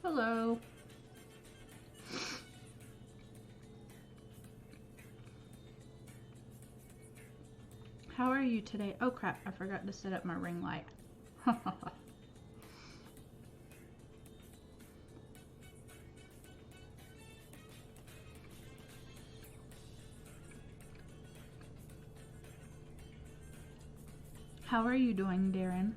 Hello. How are you today? Oh crap, I forgot to set up my ring light. How are you doing, Darren?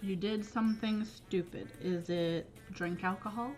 You did something stupid. Is it drink alcohol?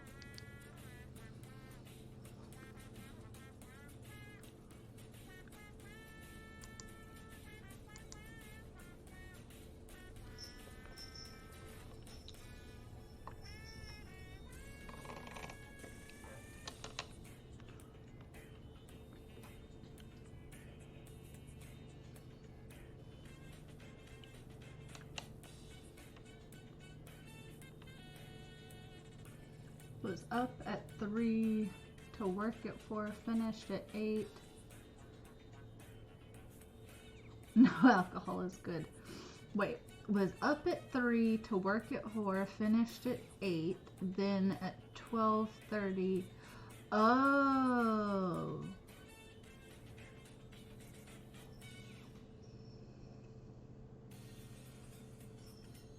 Was up at 3 to work at 4, finished at 8. No alcohol is good. Wait, was up at 3 to work at 4, finished at 8, then at 12:30. Oh.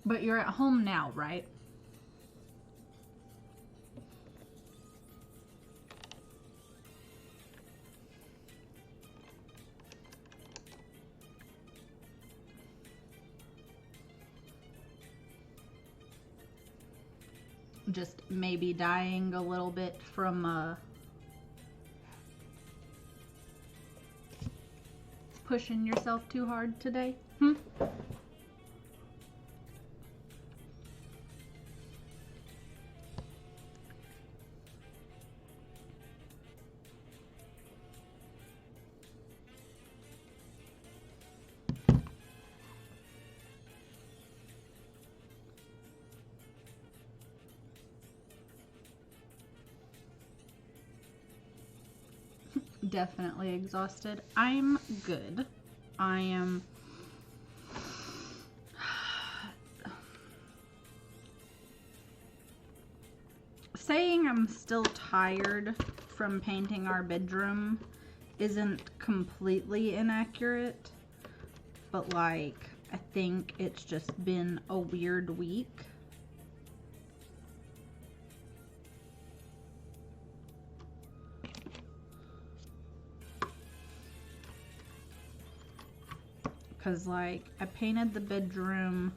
But you're at home now, right? Just maybe dying a little bit from pushing yourself too hard today? Definitely exhausted. I'm good. I am saying I'm still tired from painting our bedroom isn't completely inaccurate, but like I think it's just been a weird week. Cause like I painted the bedroom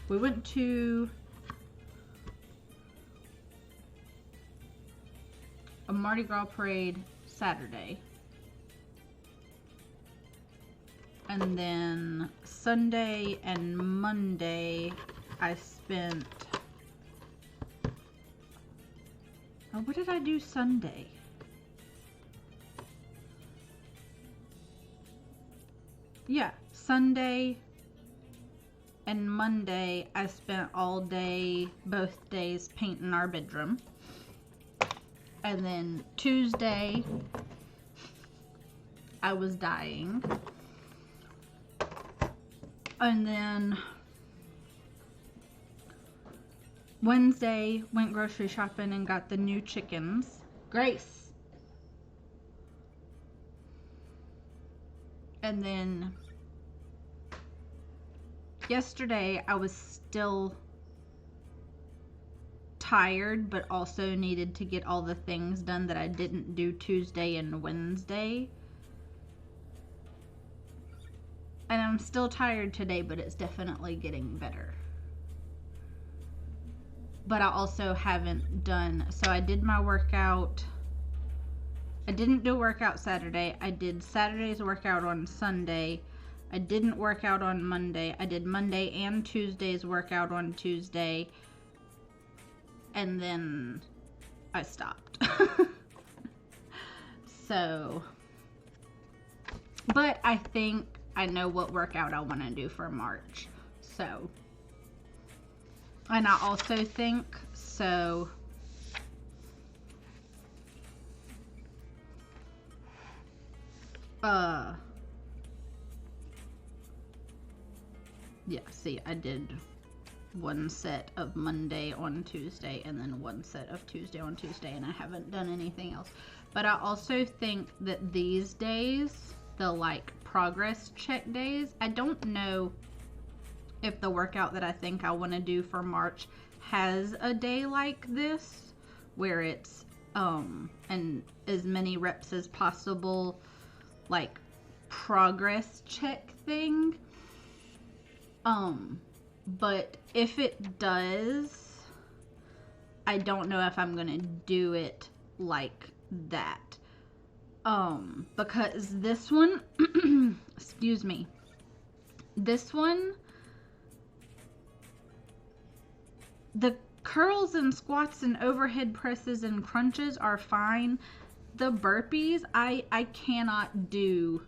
we went to a Mardi Gras parade Saturday, and then Sunday and Monday I spent what did I do Sunday? Yeah, Sunday and Monday I spent all day, both days, painting our bedroom. And then Tuesday I was dying. And then Wednesday went grocery shopping and got the new chickens. Grace. And then yesterday I was still tired, but also needed to get all the things done that I didn't do Tuesday and Wednesday. And I'm still tired today, but it's definitely getting better. But I also haven't done, so I did my workout. I didn't do a workout Saturday. I did Saturday's workout on Sunday. I didn't work out on Monday. I did Monday and Tuesday's workout on Tuesday. And then I stopped. So, but I think I know what workout I want to do for March. So, and I also think, so, yeah, see, I did one set of Monday on Tuesday and then one set of Tuesday on Tuesday, and I haven't done anything else. But I also think that these days, the like progress check days, I don't know if the workout that I think I want to do for March has a day like this where it's and as many reps as possible, like progress check thing. But if it does, I don't know if I'm gonna do it like that. Because this one, excuse me, this one, the curls and squats and overhead presses and crunches are fine. The burpees, I cannot do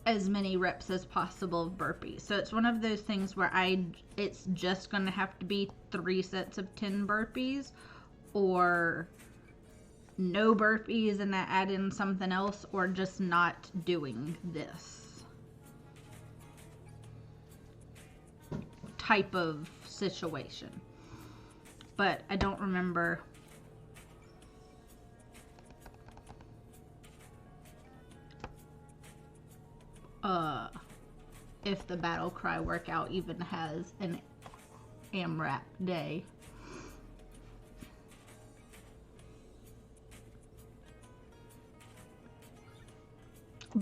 as many reps as possible of burpees. So it's one of those things where it's just going to have to be 3 sets of 10 burpees, or no burpees and I add in something else, or just not doing this type of situation. But I don't remember if the Battle Cry workout even has an AMRAP day.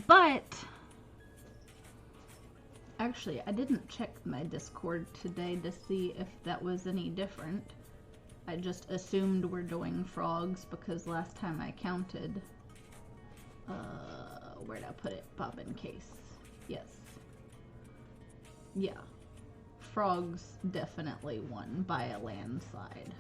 But actually, I didn't check my Discord today to see if that was any different. I just assumed we're doing frogs because last time I counted, where'd I put it? Bobbin case. Yes. Yeah. Frogs definitely won by a landslide.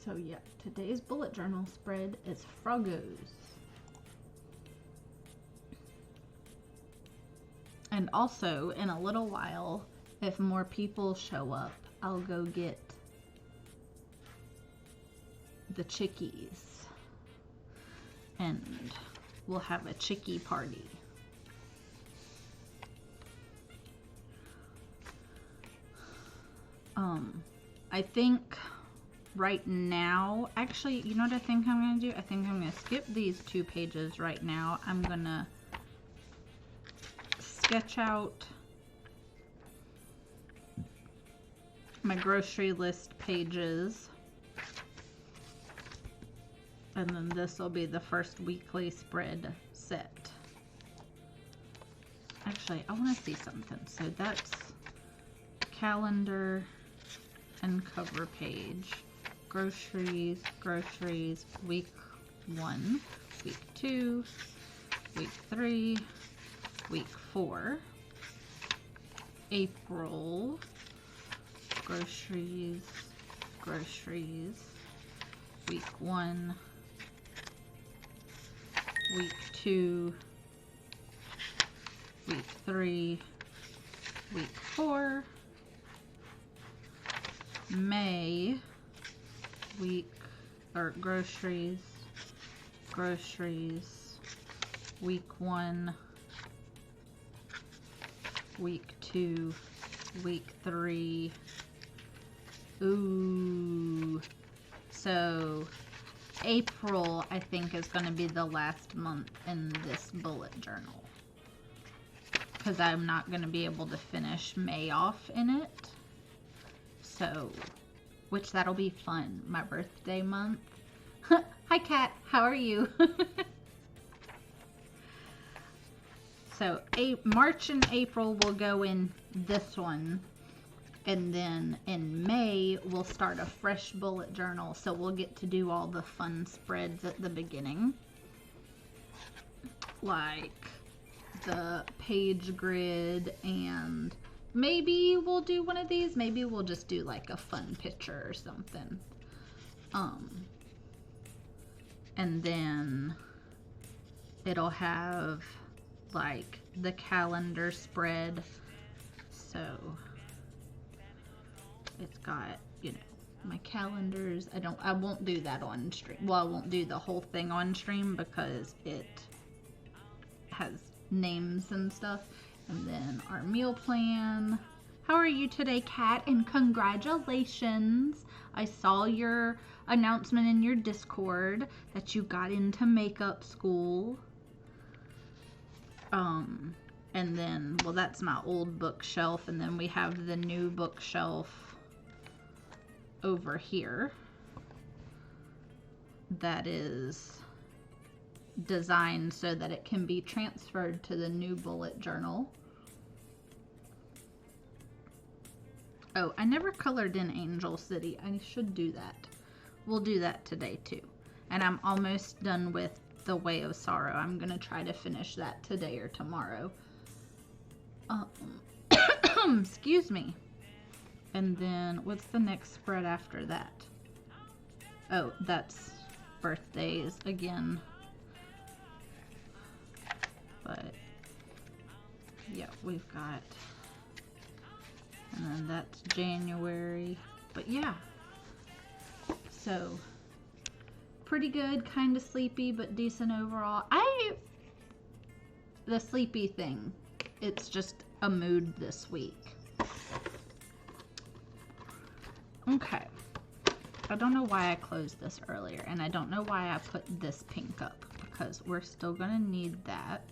So yeah, today's bullet journal spread is Froggos. And also, in a little while, if more people show up, I'll go get the chickies. And we'll have a chickie party. I think right now, actually, you know what I think I'm going to do? I think I'm going to skip these 2 pages right now. I'm going to sketch out my grocery list pages, and then this will be the first weekly spread set. Actually, I want to see something. So that's calendar and cover page. Groceries, groceries, week 1, week 2, week 3, week 4, April, groceries, groceries, week 1, week 2, week 3, week 4, May, week, or groceries, groceries, week 1, week 2, week 3. Ooh. So April, I think, is going to be the last month in this bullet journal. Because I'm not going to be able to finish May off in it. So, which that'll be fun. My birthday month. Hi, Kat. How are you? So, March and April will go in this one. And then in May, we'll start a fresh bullet journal. So, we'll get to do all the fun spreads at the beginning. Like the page grid, and maybe we'll do one of these. Maybe we'll just do like a fun picture or something. And then it'll have like the calendar spread. So it's got, you know, my calendars. I won't do that on stream. Well, I won't do the whole thing on stream because it has names and stuff. And then our meal plan. How are you today, Kat? And congratulations. I saw your announcement in your Discord that you got into makeup school. And then, well, that's my old bookshelf, and then we have the new bookshelf over here that is designed so that it can be transferred to the new bullet journal. Oh, I never colored in Angel City. I should do that. We'll do that today too. And I'm almost done with The Way of Sorrow. I'm gonna try to finish that today or tomorrow. Excuse me. And then what's the next spread after that? Oh, that's birthdays again. But yeah, we've got, and then that's January. But yeah, so pretty good, kind of sleepy, but decent overall. The sleepy thing, it's just a mood this week. Okay, I don't know why I closed this earlier, and I don't know why I put this pink up, because we're still gonna need that.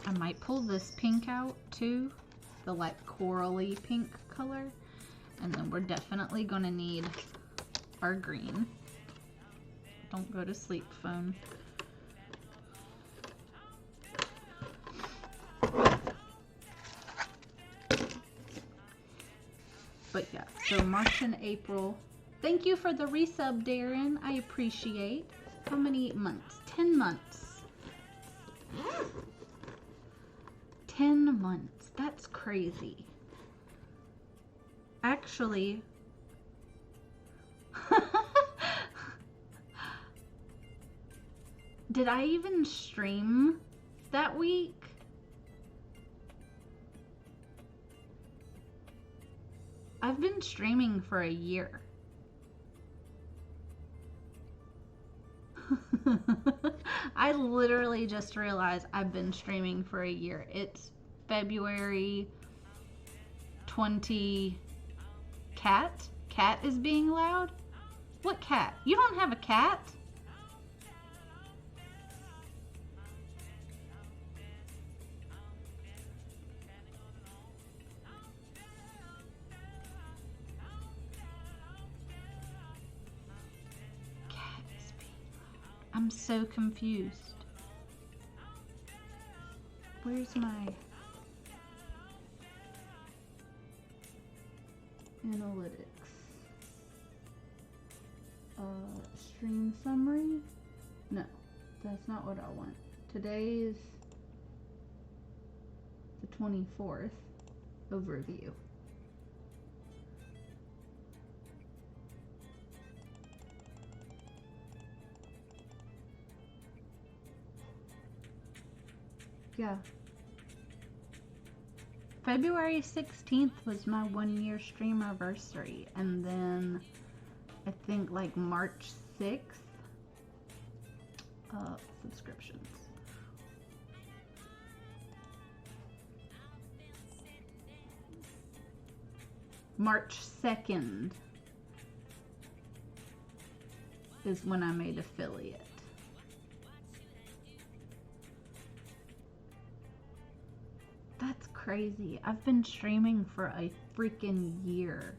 I might pull this pink out too, the like corally pink color, and then we're definitely gonna need our green. Don't go to sleep, phone. But yeah, so March and April. Thank you for the resub, Darren. I appreciate. How many months? 10 months. 10 months. That's crazy. Actually, did I even stream that week? I've been streaming for a year. I literally just realized I've been streaming for a year. It's February 20. Cat? Cat is being loud? What cat? You don't have a cat? I'm so confused. Where's my analytics? Stream summary? No, that's not what I want. Today is the 24th. Overview. Yeah. February 16th was my 1-year stream anniversary, and then I think like March 6th, subscriptions. March 2nd. is when I made affiliate. That's crazy. I've been streaming for a freaking year.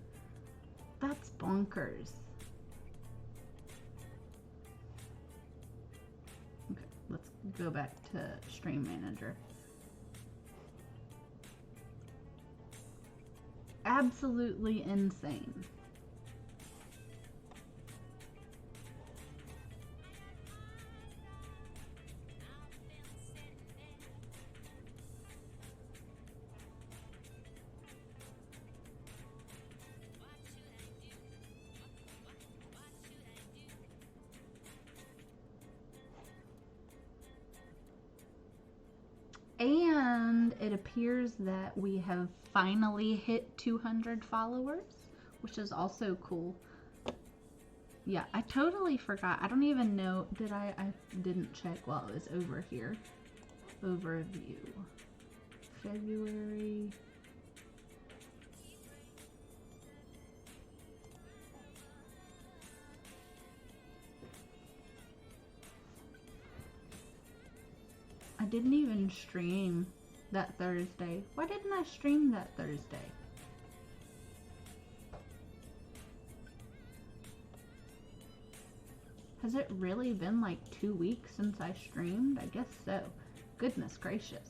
That's bonkers. Okay, let's go back to Stream Manager. Absolutely insane. And it appears that we have finally hit 200 followers, which is also cool. Yeah, I totally forgot. I don't even know. I didn't check while it was over here. Overview. February. I didn't even stream that Thursday. Why didn't I stream that Thursday? Has it really been like 2 weeks since I streamed? I guess so. Goodness gracious.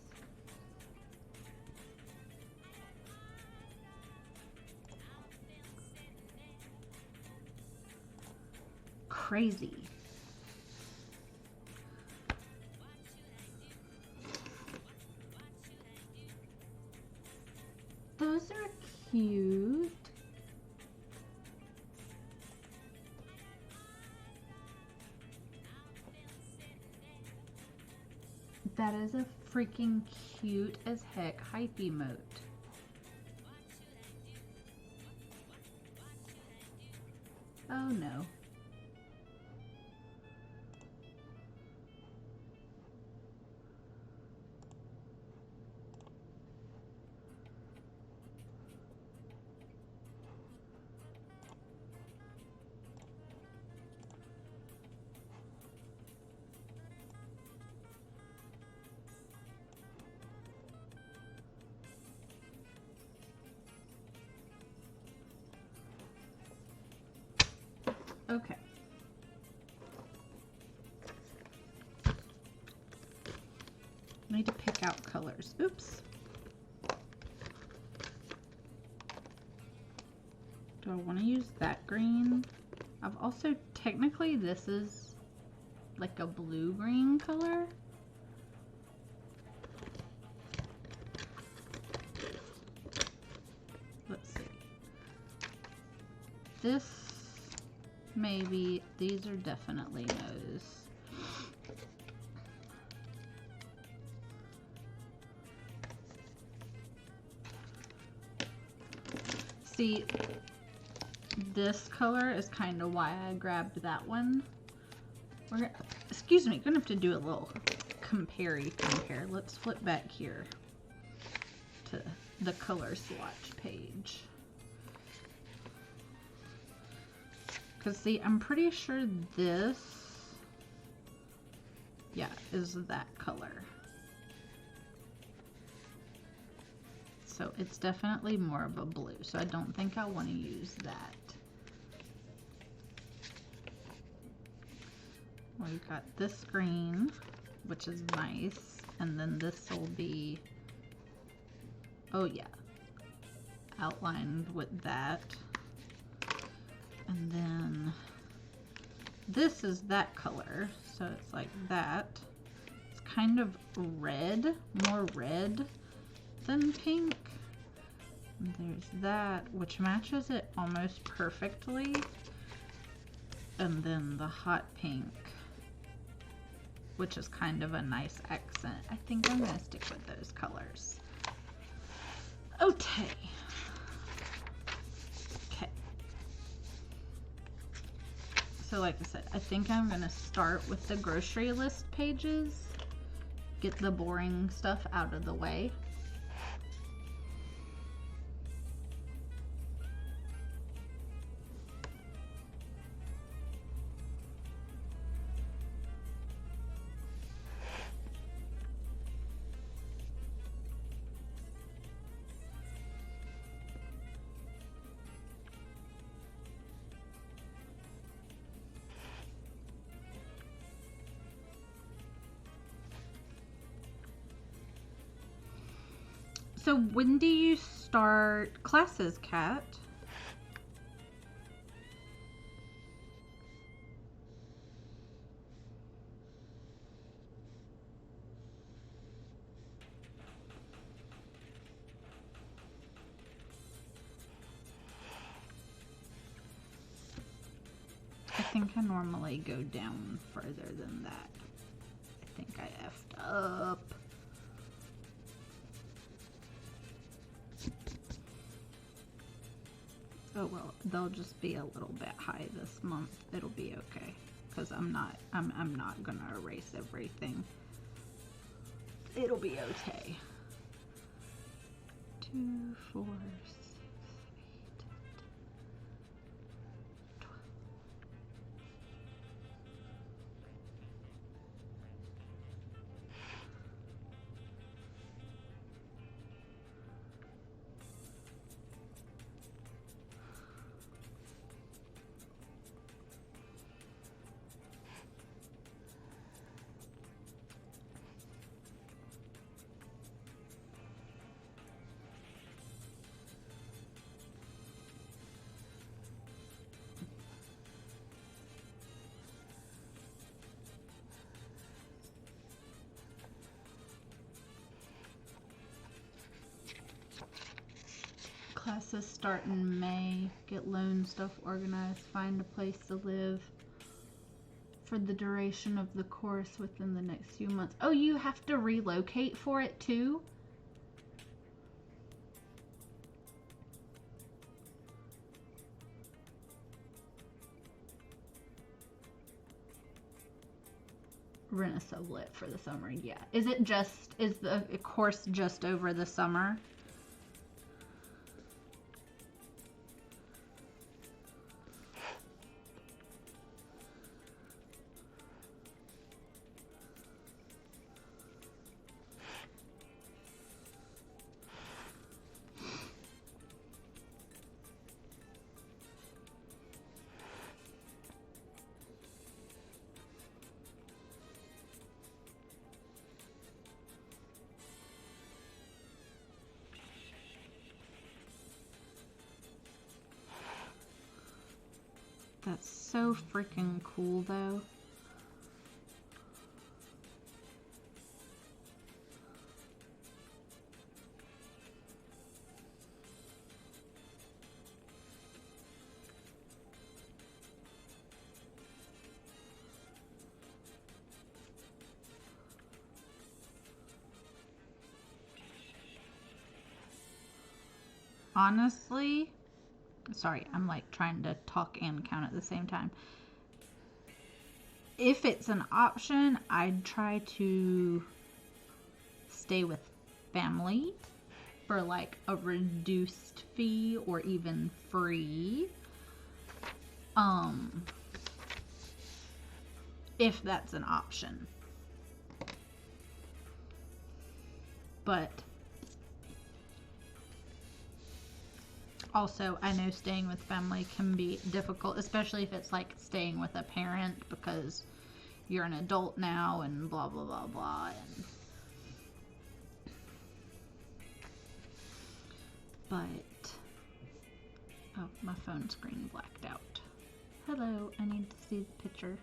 Crazy. Those are cute. That is a freaking cute as heck hype emote. Oh no. Okay. I need to pick out colors. Oops. Do I want to use that green? I've also, technically this is like a blue-green color. Let's see. This, maybe, these are definitely nose. See, this color is kind of why I grabbed that one. Excuse me, gonna have to do a little compare thing here. Let's flip back here to the color swatch page. Because see, I'm pretty sure this, yeah, is that color. So it's definitely more of a blue, so I don't think I want to use that. We've got this green, which is nice, and then this will be, oh yeah, outlined with that. And then this is that color, so it's like that. It's kind of red, more red than pink. And there's that, which matches it almost perfectly. And then the hot pink, which is kind of a nice accent. I think I'm gonna stick with those colors. Okay. Okay. So like I said, I think I'm gonna start with the grocery list pages, get the boring stuff out of the way. So when do you start classes, Kat? I think I normally go down further than that. I think I effed up. Oh well, they'll just be a little bit high this month. It'll be okay, because I'm not gonna erase everything. It'll be okay. 2, 4, 6, 8, 12. Classes start in May. Get loan stuff organized. Find a place to live for the duration of the course within the next few months. Oh, you have to relocate for it too? Rent a sublet for the summer, yeah. Is the course just over the summer? That's so freaking cool, though. Honestly, sorry, I'm like trying to talk and count at the same time. If it's an option, I'd try to stay with family for like a reduced fee or even free. If that's an option. But also, I know staying with family can be difficult, especially if it's like staying with a parent because you're an adult now and blah, blah, blah, blah. But, oh, my phone screen blacked out. Hello, I need to see the picture.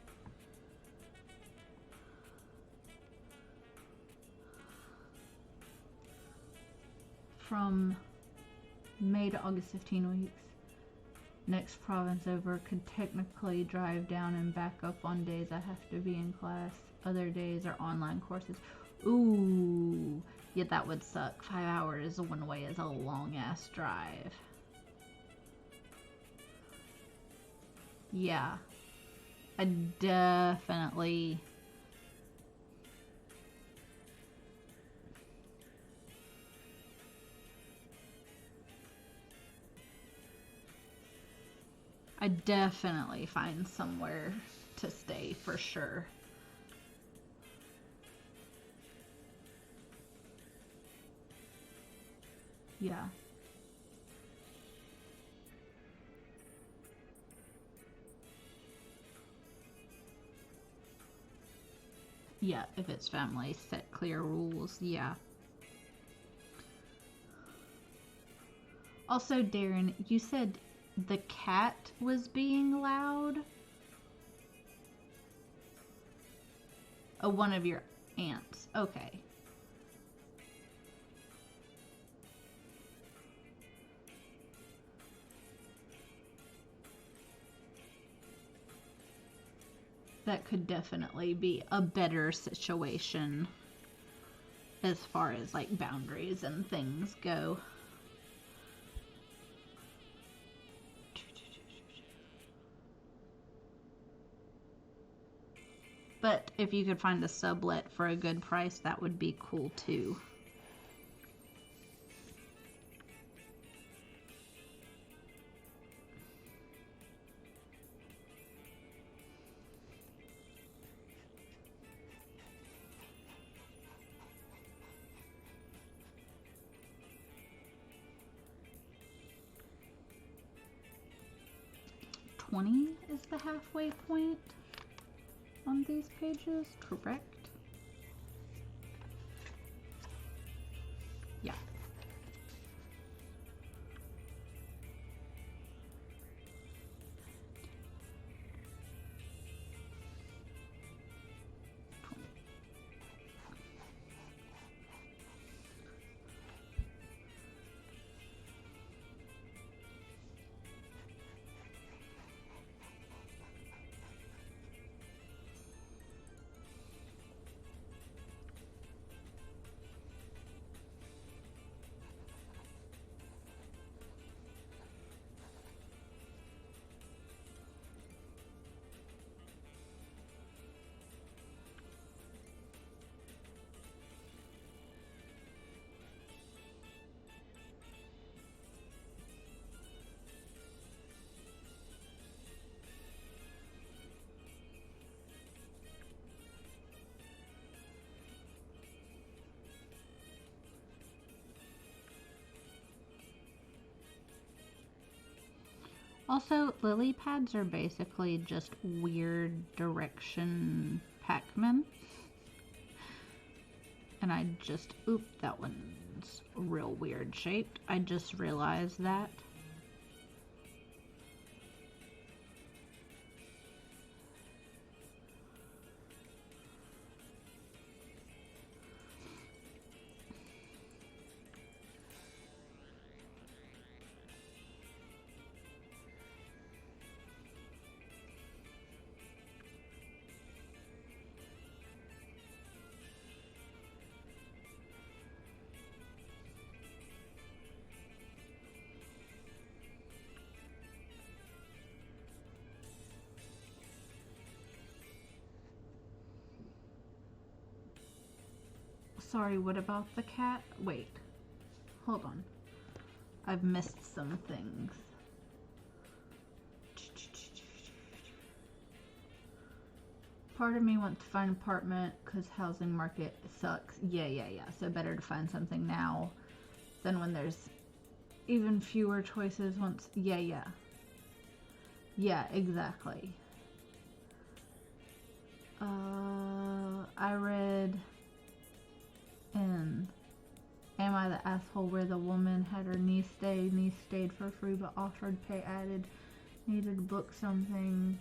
From May to August, 15 weeks. Next province over. Could technically drive down and back up on days I have to be in class. Other days are online courses. Ooh, yeah, that would suck. 5 hours one way is a long ass drive. Yeah, I definitely find somewhere to stay for sure. Yeah. Yeah, if it's family, set clear rules. Yeah. Also, Darren, you said the cat was being loud? Oh, one of your aunts. Okay. That could definitely be a better situation as far as like boundaries and things go. But if you could find a sublet for a good price, that would be cool too. $20 is the halfway point on these pages, correct? Yeah. Also, lily pads are basically just weird direction Pac-Man. And I just, oop, that one's real weird shaped. I just realized that. Sorry, what about the cat? Wait, hold on. I've missed some things. Part of me wants to find an apartment because housing market sucks. Yeah. So better to find something now than when there's even fewer choices once. Yeah, exactly. I read in Am I the Asshole where the woman had her niece stayed for free but offered pay added, needed to book something.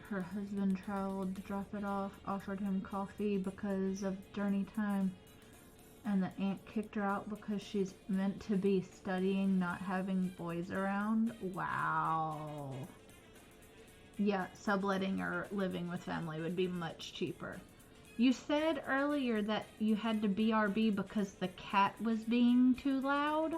Her husband traveled to drop it off, offered him coffee because of journey time, and the aunt kicked her out because she's meant to be studying, not having boys around. Wow. Yeah, subletting or living with family would be much cheaper. You said earlier that you had to BRB because the cat was being too loud?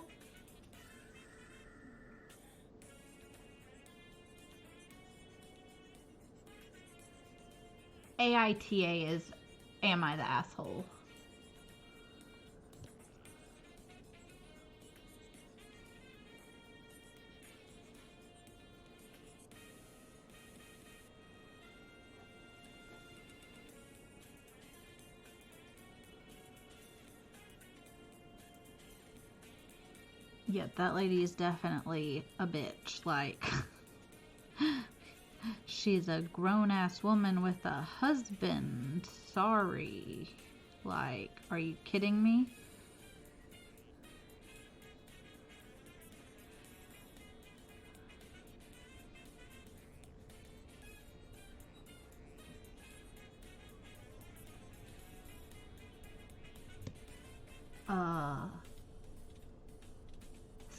AITA is Am I the Asshole? Yeah, that lady is definitely a bitch. Like, she's a grown-ass woman with a husband. Sorry. Like, are you kidding me?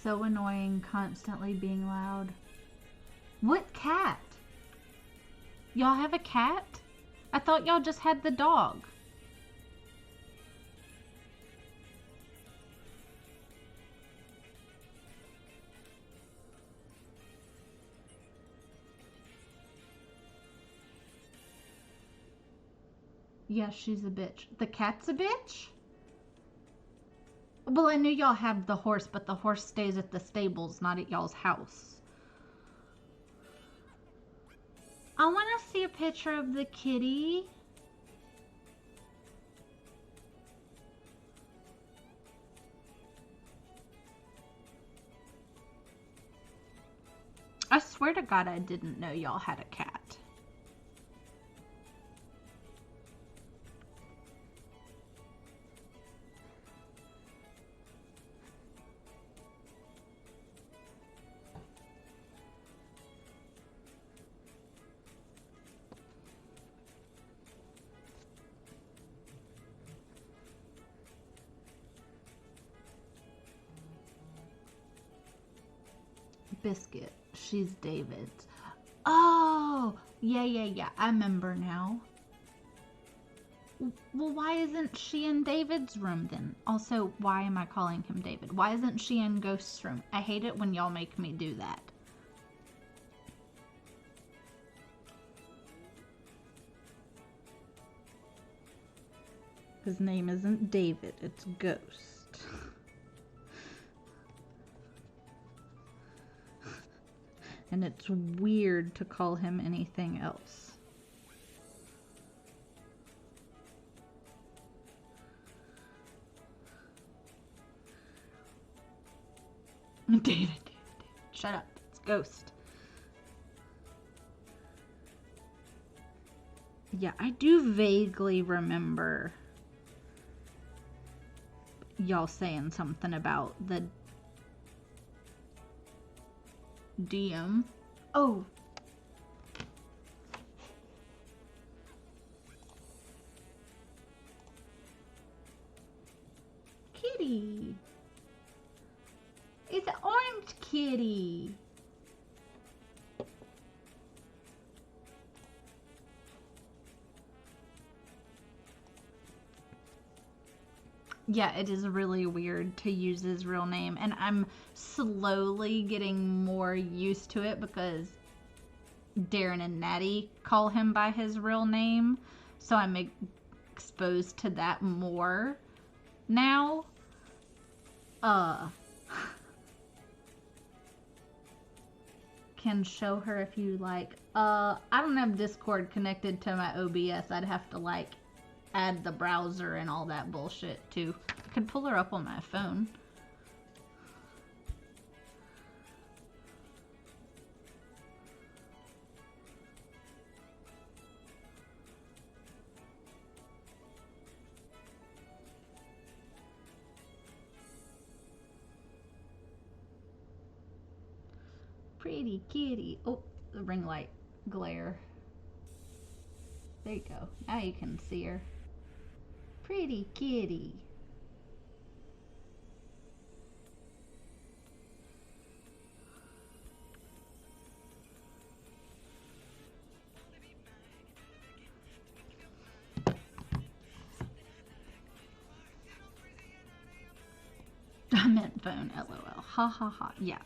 So annoying, constantly being loud. What cat? Y'all have a cat? I thought y'all just had the dog. Yes, she's a bitch. The cat's a bitch? Well, I knew y'all have the horse, but the horse stays at the stables, not at y'all's house. I want to see a picture of the kitty. I swear to God, I didn't know y'all had a cat. Biscuit. She's David's. Oh, yeah. I remember now. Well, why isn't she in David's room then? Also, why am I calling him David? Why isn't she in Ghost's room? I hate it when y'all make me do that. His name isn't David, it's Ghost. And it's weird to call him anything else. David. Shut up. It's Ghost. Yeah, I do vaguely remember y'all saying something about the DM. Oh. Kitty. It's an orange kitty. Yeah, it is really weird to use his real name, and I'm slowly getting more used to it because Darren and Natty call him by his real name, so I'm exposed to that more now. Can show her if you like. I don't have Discord connected to my OBS. I'd have to like add the browser and all that bullshit too. I could pull her up on my phone. Pretty kitty. Oh, the ring light glare. There you go. Now you can see her. Pretty kitty. I meant phone, LOL. Ha ha ha. Yeah.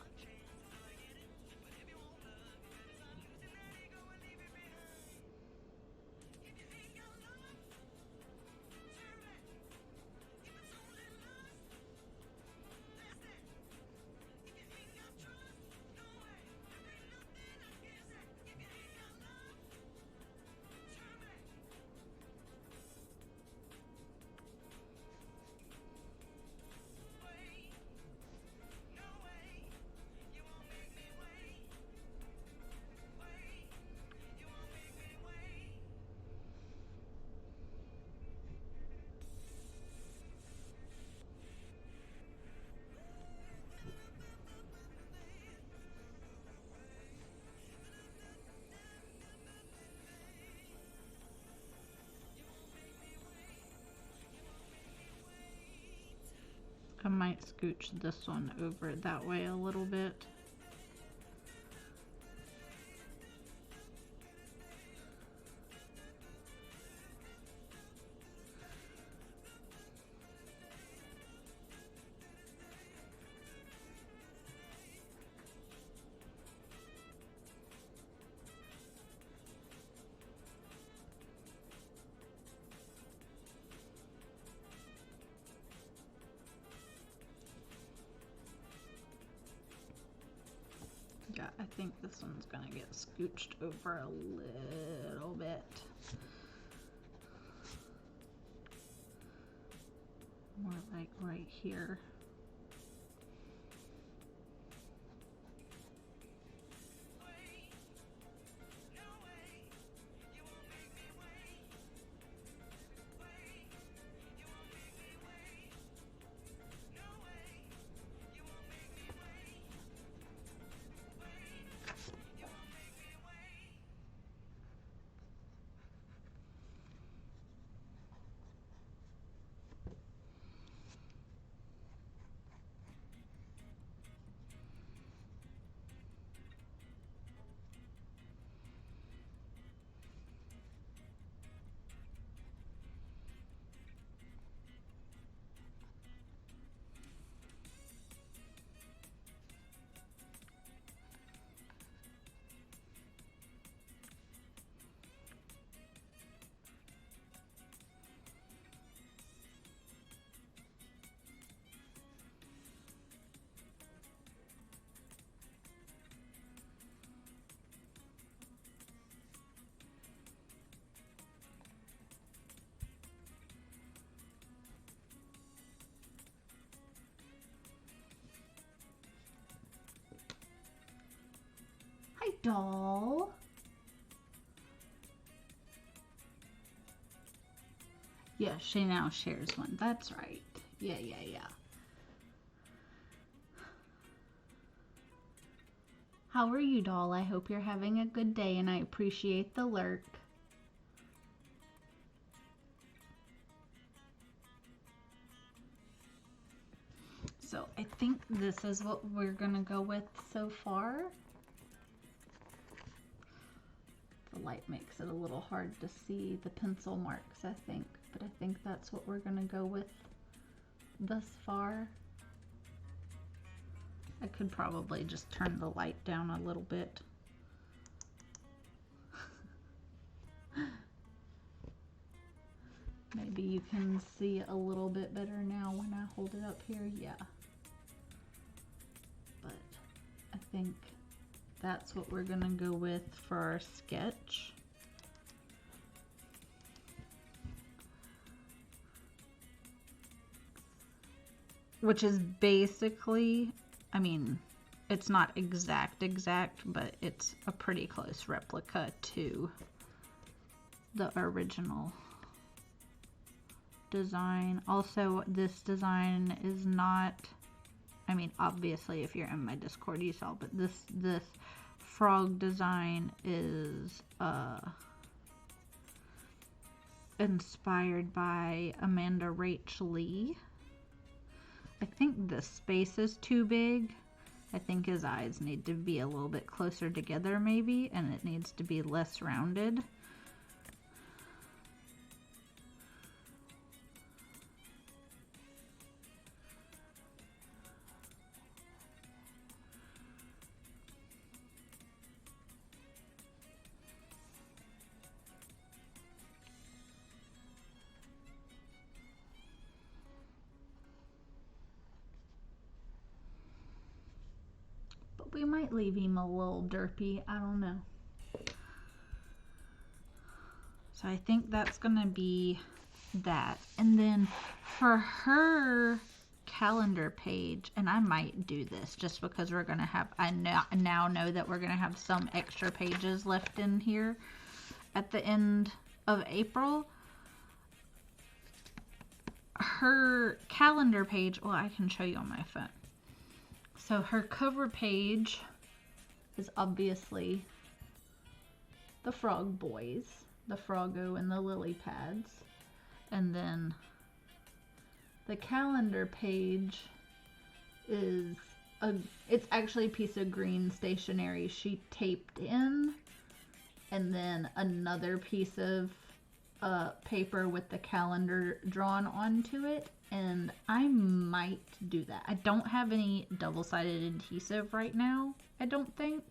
might scooch this one over that way a little bit. Yeah, I think this one's gonna get scooched over a little bit. More like right here. Hi, doll. Yeah, she now shares one. That's right. Yeah. How are you, doll? I hope you're having a good day, and I appreciate the lurk. So I think this is what we're gonna go with so far. The light makes it a little hard to see the pencil marks, I think, but I think that's what we're gonna go with thus far. I could probably just turn the light down a little bit. Maybe you can see a little bit better now when I hold it up here. Yeah. But I think that's what we're gonna go with for our sketch. Which is basically, I mean, it's not exact, but it's a pretty close replica to the original design. Also, this design is not, I mean, obviously if you're in my Discord you saw, but this frog design is inspired by Amanda Rach Lee. I think this space is too big. I think his eyes need to be a little bit closer together maybe, and it needs to be less rounded. We might leave him a little derpy, I don't know. So I think that's gonna be that. And then for her calendar page, and I might do this just because we're gonna have, I now know that we're gonna have some extra pages left in here at the end of April. Her calendar page, well, I can show you on my phone. So her cover page is obviously the frog boys, the froggo and the lily pads. And then the calendar page is it's actually a piece of green stationery she taped in, and then another piece of paper with the calendar drawn onto it, and I might do that. I don't have any double-sided adhesive right now, I don't think.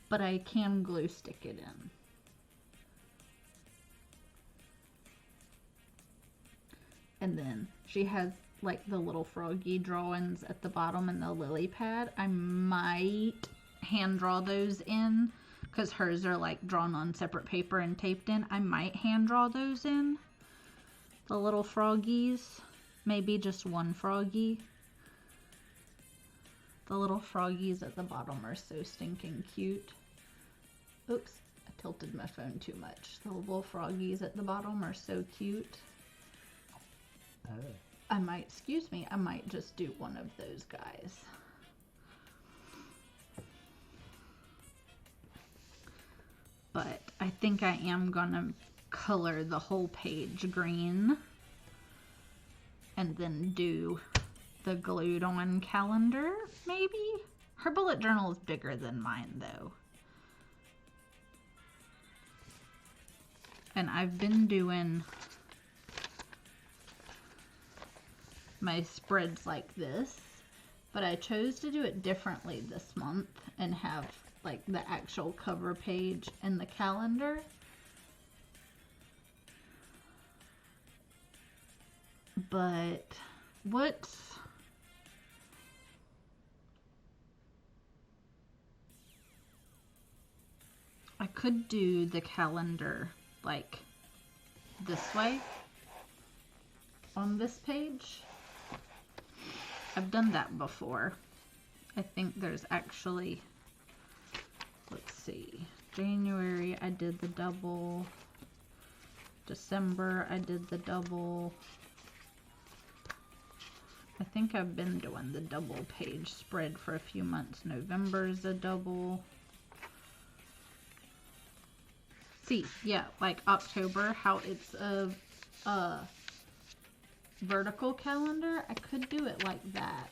But I can glue stick it in. And then she has like the little froggy drawings at the bottom and the lily pad. I might hand draw those in because hers are like drawn on separate paper and taped in. I might hand draw those in. The little froggies. Maybe just one froggy. The little froggies at the bottom are so stinking cute. Oops, I tilted my phone too much. The little froggies at the bottom are so cute. I might just do one of those guys. But I think I am gonna color the whole page green and then do the glued on calendar, maybe? Her bullet journal is bigger than mine though. And I've been doing my spreads like this, but I chose to do it differently this month and have like the actual cover page in the calendar. But I could do the calendar like this way on this page. I've done that before. I think there's actually, let's see, January I did the double, December I did the double. I think I've been doing the double page spread for a few months. November's a double. See, yeah, like October, how it's a vertical calendar. I could do it like that.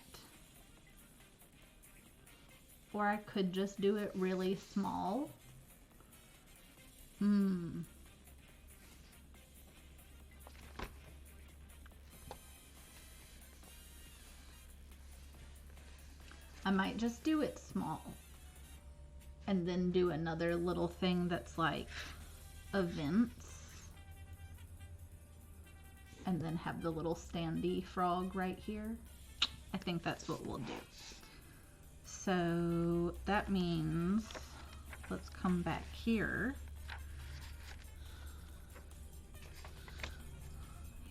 Or I could just do it really small. I might just do it small. And then do another little thing that's like events. And then have the little standy frog right here. I think that's what we'll do. So that means, let's come back here.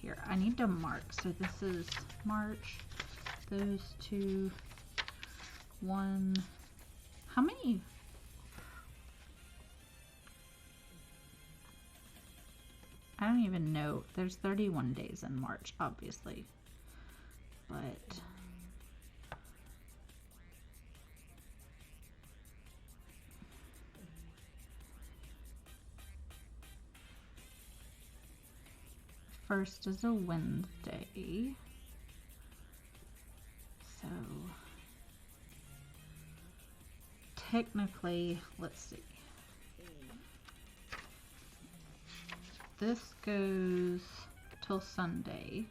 Here, I need to mark. So this is March, those two, one. How many? I don't even know. There's 31 days in March, obviously. But first is a Wednesday. So technically, let's see. This goes till Sunday.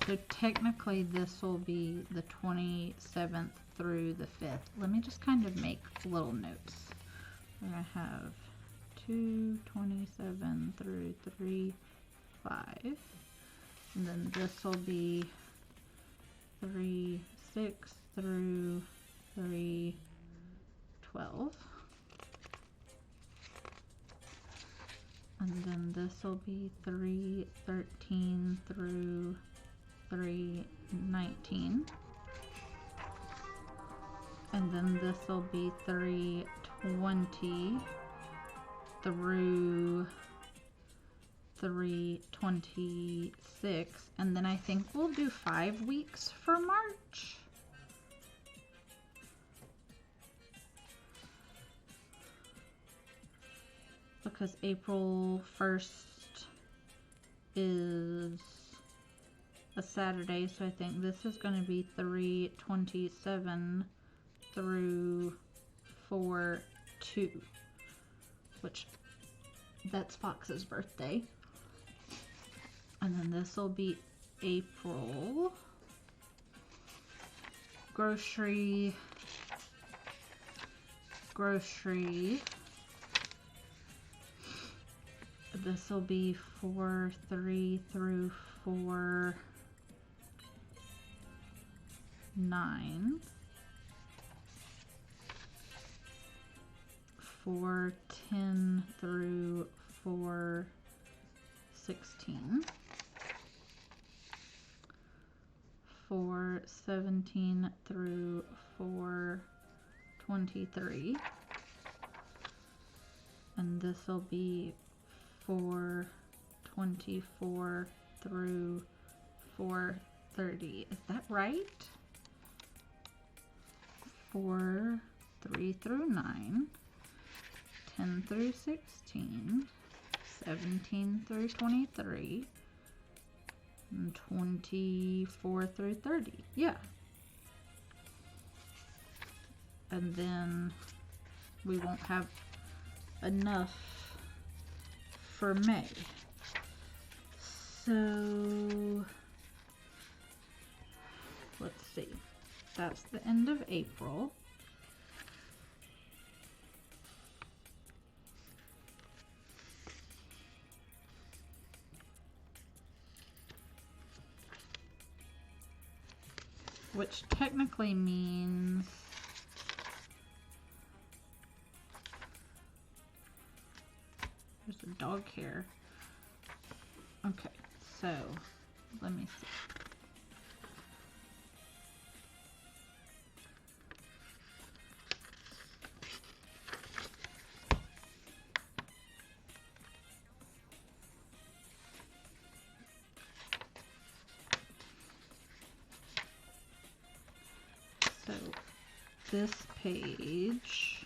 So technically this will be the 27th through the 5th. Let me just kind of make little notes. We're going to have 2/27 through 3/5. And then this will be 3/6 through 3/12. And then this will be 3/13 through 3/19. And then this will be 3/20 through 3/26. And then I think we'll do 5 weeks for March. Because April 1st is a Saturday, so I think this is going to be 3/27 through 4/2, which that's Fox's birthday. And then this will be April. Grocery. This will be 4/3 through 4/9. 4/10 through 4/16. 4/17 through 4/23. And this will be 4/24 through 4/30. Is that right? 4/3 through 9, 10 through 16, 17 through 23, and 24 through 30. Yeah. And then we won't have enough for May. So let's see. That's the end of April. Which technically means there's a dog hair. Okay, so let me see. So this page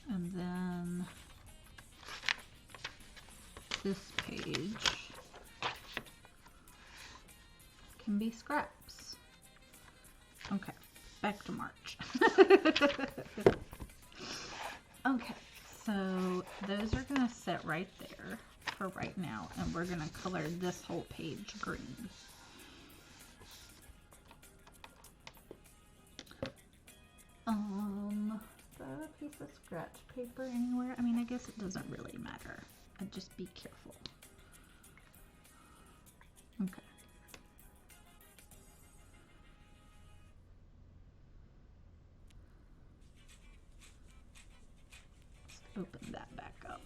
and then this page can be scraps. Okay. Back to March. Okay, so those are going to sit right there for right now, and we're going to color this whole page green. Do I have a piece of scratch paper anywhere? I mean, I guess it doesn't really matter. I'd just be careful. Okay. Open that back up.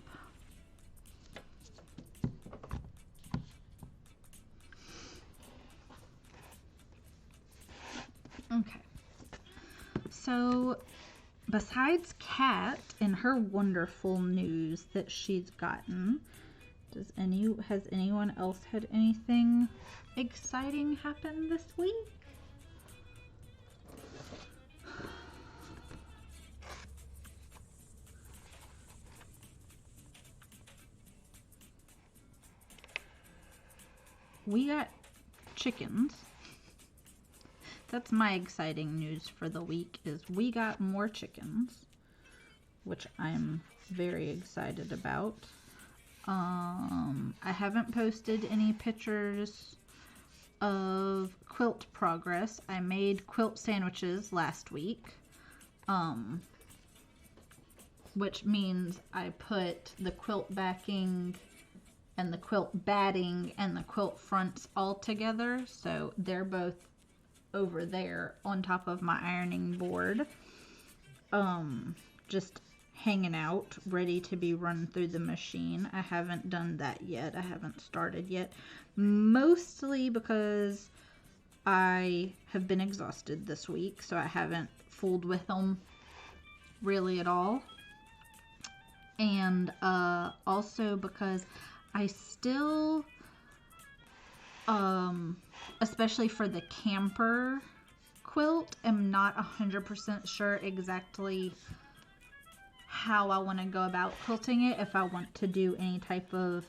Okay. So besides Kat and her wonderful news that she's gotten, has anyone else had anything exciting happen this week? We got chickens. That's my exciting news for the week, is we got more chickens, which I'm very excited about. I haven't posted any pictures of quilt progress. I made quilt sandwiches last week, which means I put the quilt backing and the quilt batting and the quilt fronts all together, so they're both over there on top of my ironing board, just hanging out, ready to be run through the machine. I haven't done that yet. I haven't started yet, mostly because I have been exhausted this week, so I haven't fooled with them really at all. And also because I still especially for the camper quilt, am not 100% sure exactly how I want to go about quilting it. If I want to do any type of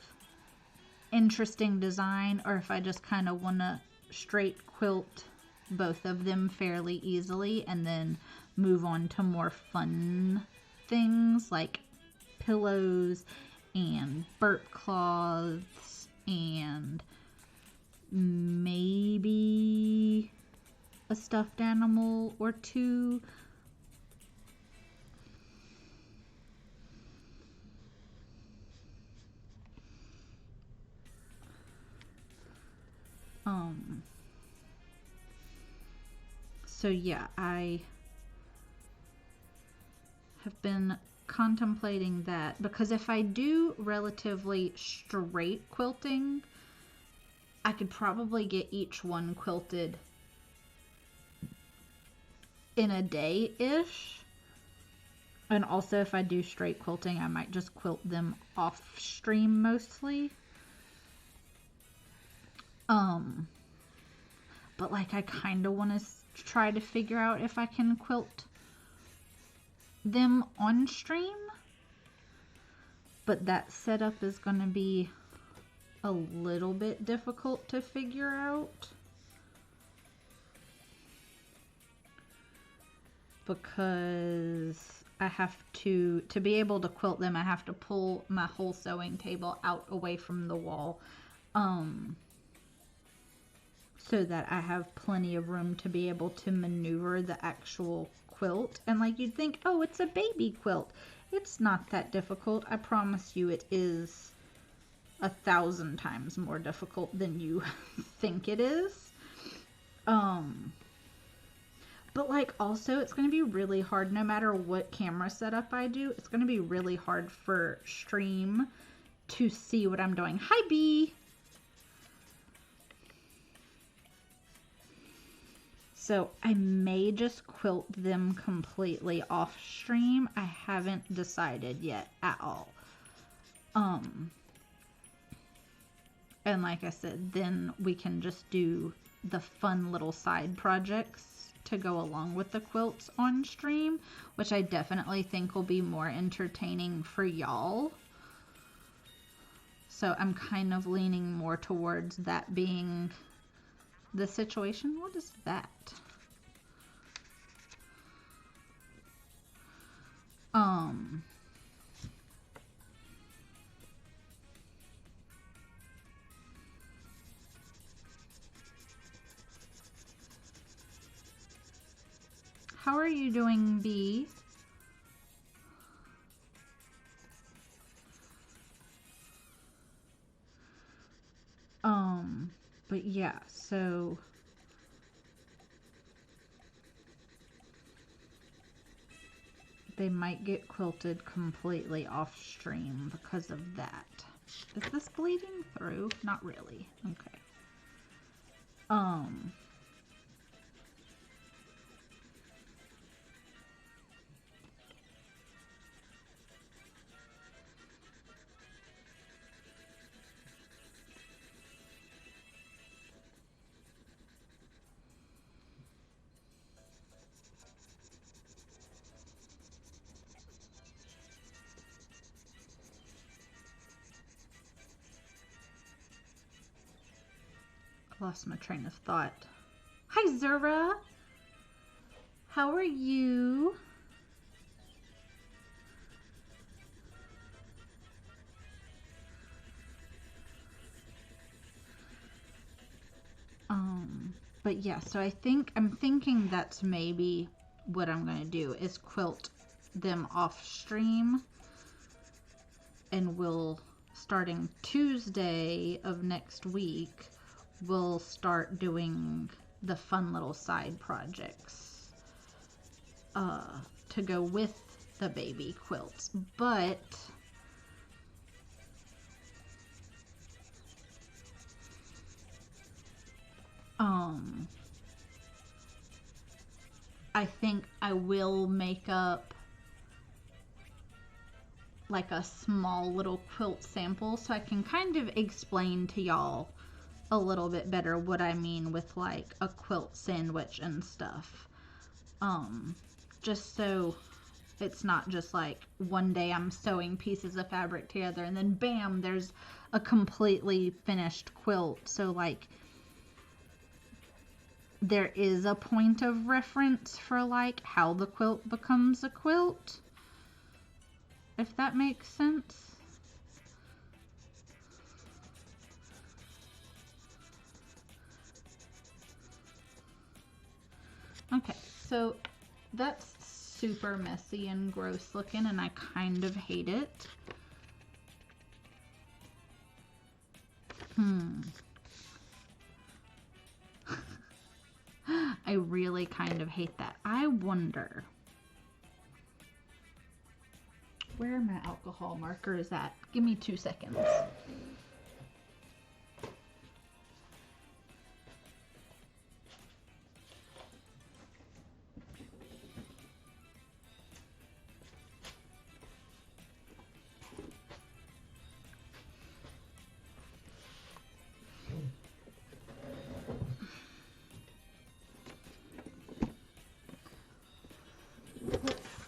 interesting design, or if I just kind of want to straight quilt both of them fairly easily and then move on to more fun things like pillows and burp cloths and maybe a stuffed animal or two. So yeah, I have been contemplating that, because if I do relatively straight quilting, I could probably get each one quilted in a day-ish. And also if I do straight quilting, I might just quilt them off stream mostly. But like I kind of want to try to figure out if I can quilt them on stream. But that setup is going to be a little bit difficult to figure out, because I have to be able to quilt them, I have to pull my whole sewing table out away from the wall, so that I have plenty of room to be able to maneuver the actual quilt. And like, you'd think, oh, it's a baby quilt. It's not that difficult. I promise you it is 1,000 times more difficult than you think it is. But like, also it's going to be really hard no matter what camera setup I do. It's going to be really hard for stream to see what I'm doing. Hi, Bee! So I may just quilt them completely off stream. I haven't decided yet at all. And like I said, then we can just do the fun little side projects to go along with the quilts on stream, which I definitely think will be more entertaining for y'all. So I'm kind of leaning more towards that being the situation. What is that? How are you doing, Bee? But yeah, so they might get quilted completely off stream because of that. Is this bleeding through? Not really. Okay. Lost my train of thought. Hi, Zura. How are you? But yeah, so I'm thinking that's maybe what I'm going to do is quilt them off stream, and we'll, starting Tuesday of next week, we'll start doing the fun little side projects to go with the baby quilts. But I think I will make up like a small little quilt sample so I can kind of explain to y'all a little bit better what I mean with like a quilt sandwich and stuff. Just so it's not just like one day I'm sewing pieces of fabric together and then bam, there's a completely finished quilt. So like there is a point of reference for like how the quilt becomes a quilt, if that makes sense. Okay, so that's super messy and gross looking and I kind of hate it. I really kind of hate that. I wonder, where are my alcohol markers at? Give me 2 seconds.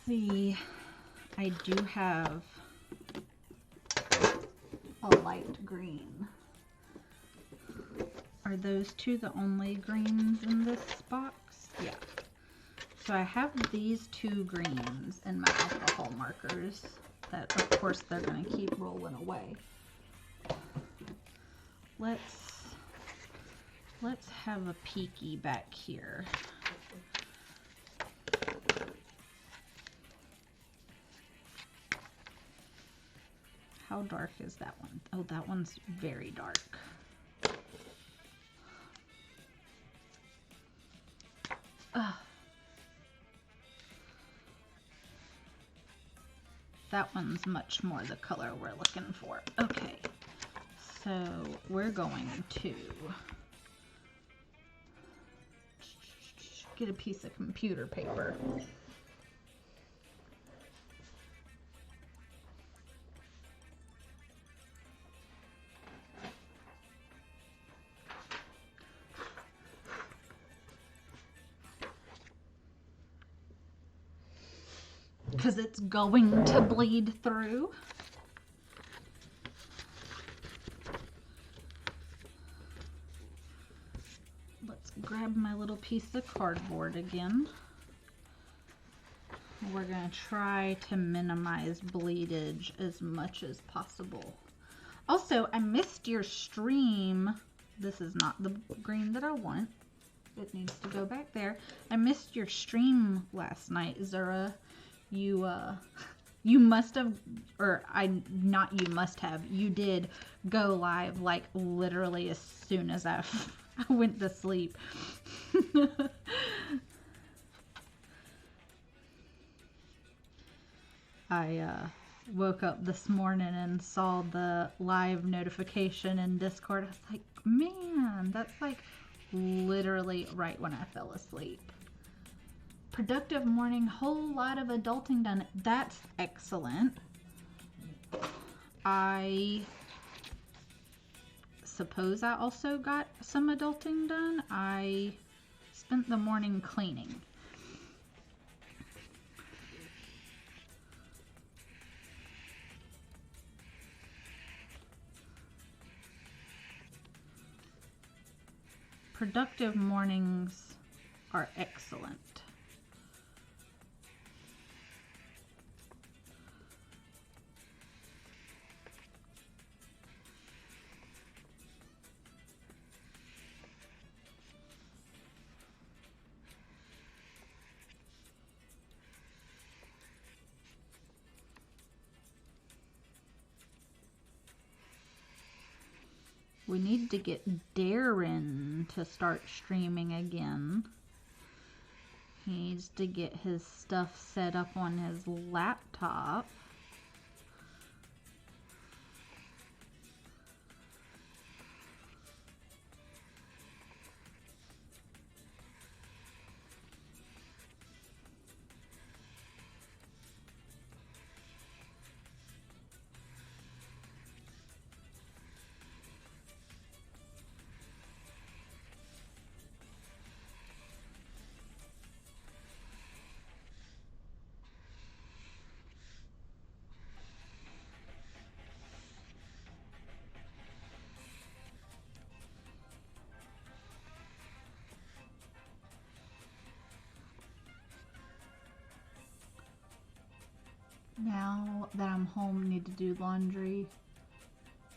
See, I do have a light green. Are those two the only greens in this box? Yeah. So I have these two greens in my alcohol markers that of course they're going to keep rolling away. Let's have a peeky back here. How dark is that one? Oh, that one's very dark. That one's much more the color we're looking for. Okay, so we're going to get a piece of computer paper. Because it's going to bleed through. Let's grab my little piece of cardboard again. We're going to try to minimize bleedage as much as possible. Also, I missed your stream. This is not the green that I want. It needs to go back there. I missed your stream last night, Zura. You must have, you did go live like literally as soon as I went to sleep. I woke up this morning and saw the live notification in Discord. I was like, man, that's like literally right when I fell asleep. Productive morning, whole lot of adulting done. That's excellent. I suppose I also got some adulting done. I spent the morning cleaning. Productive mornings are excellent. We need to get Darren to start streaming again. He needs to get his stuff set up on his laptop. that I'm home need to do laundry.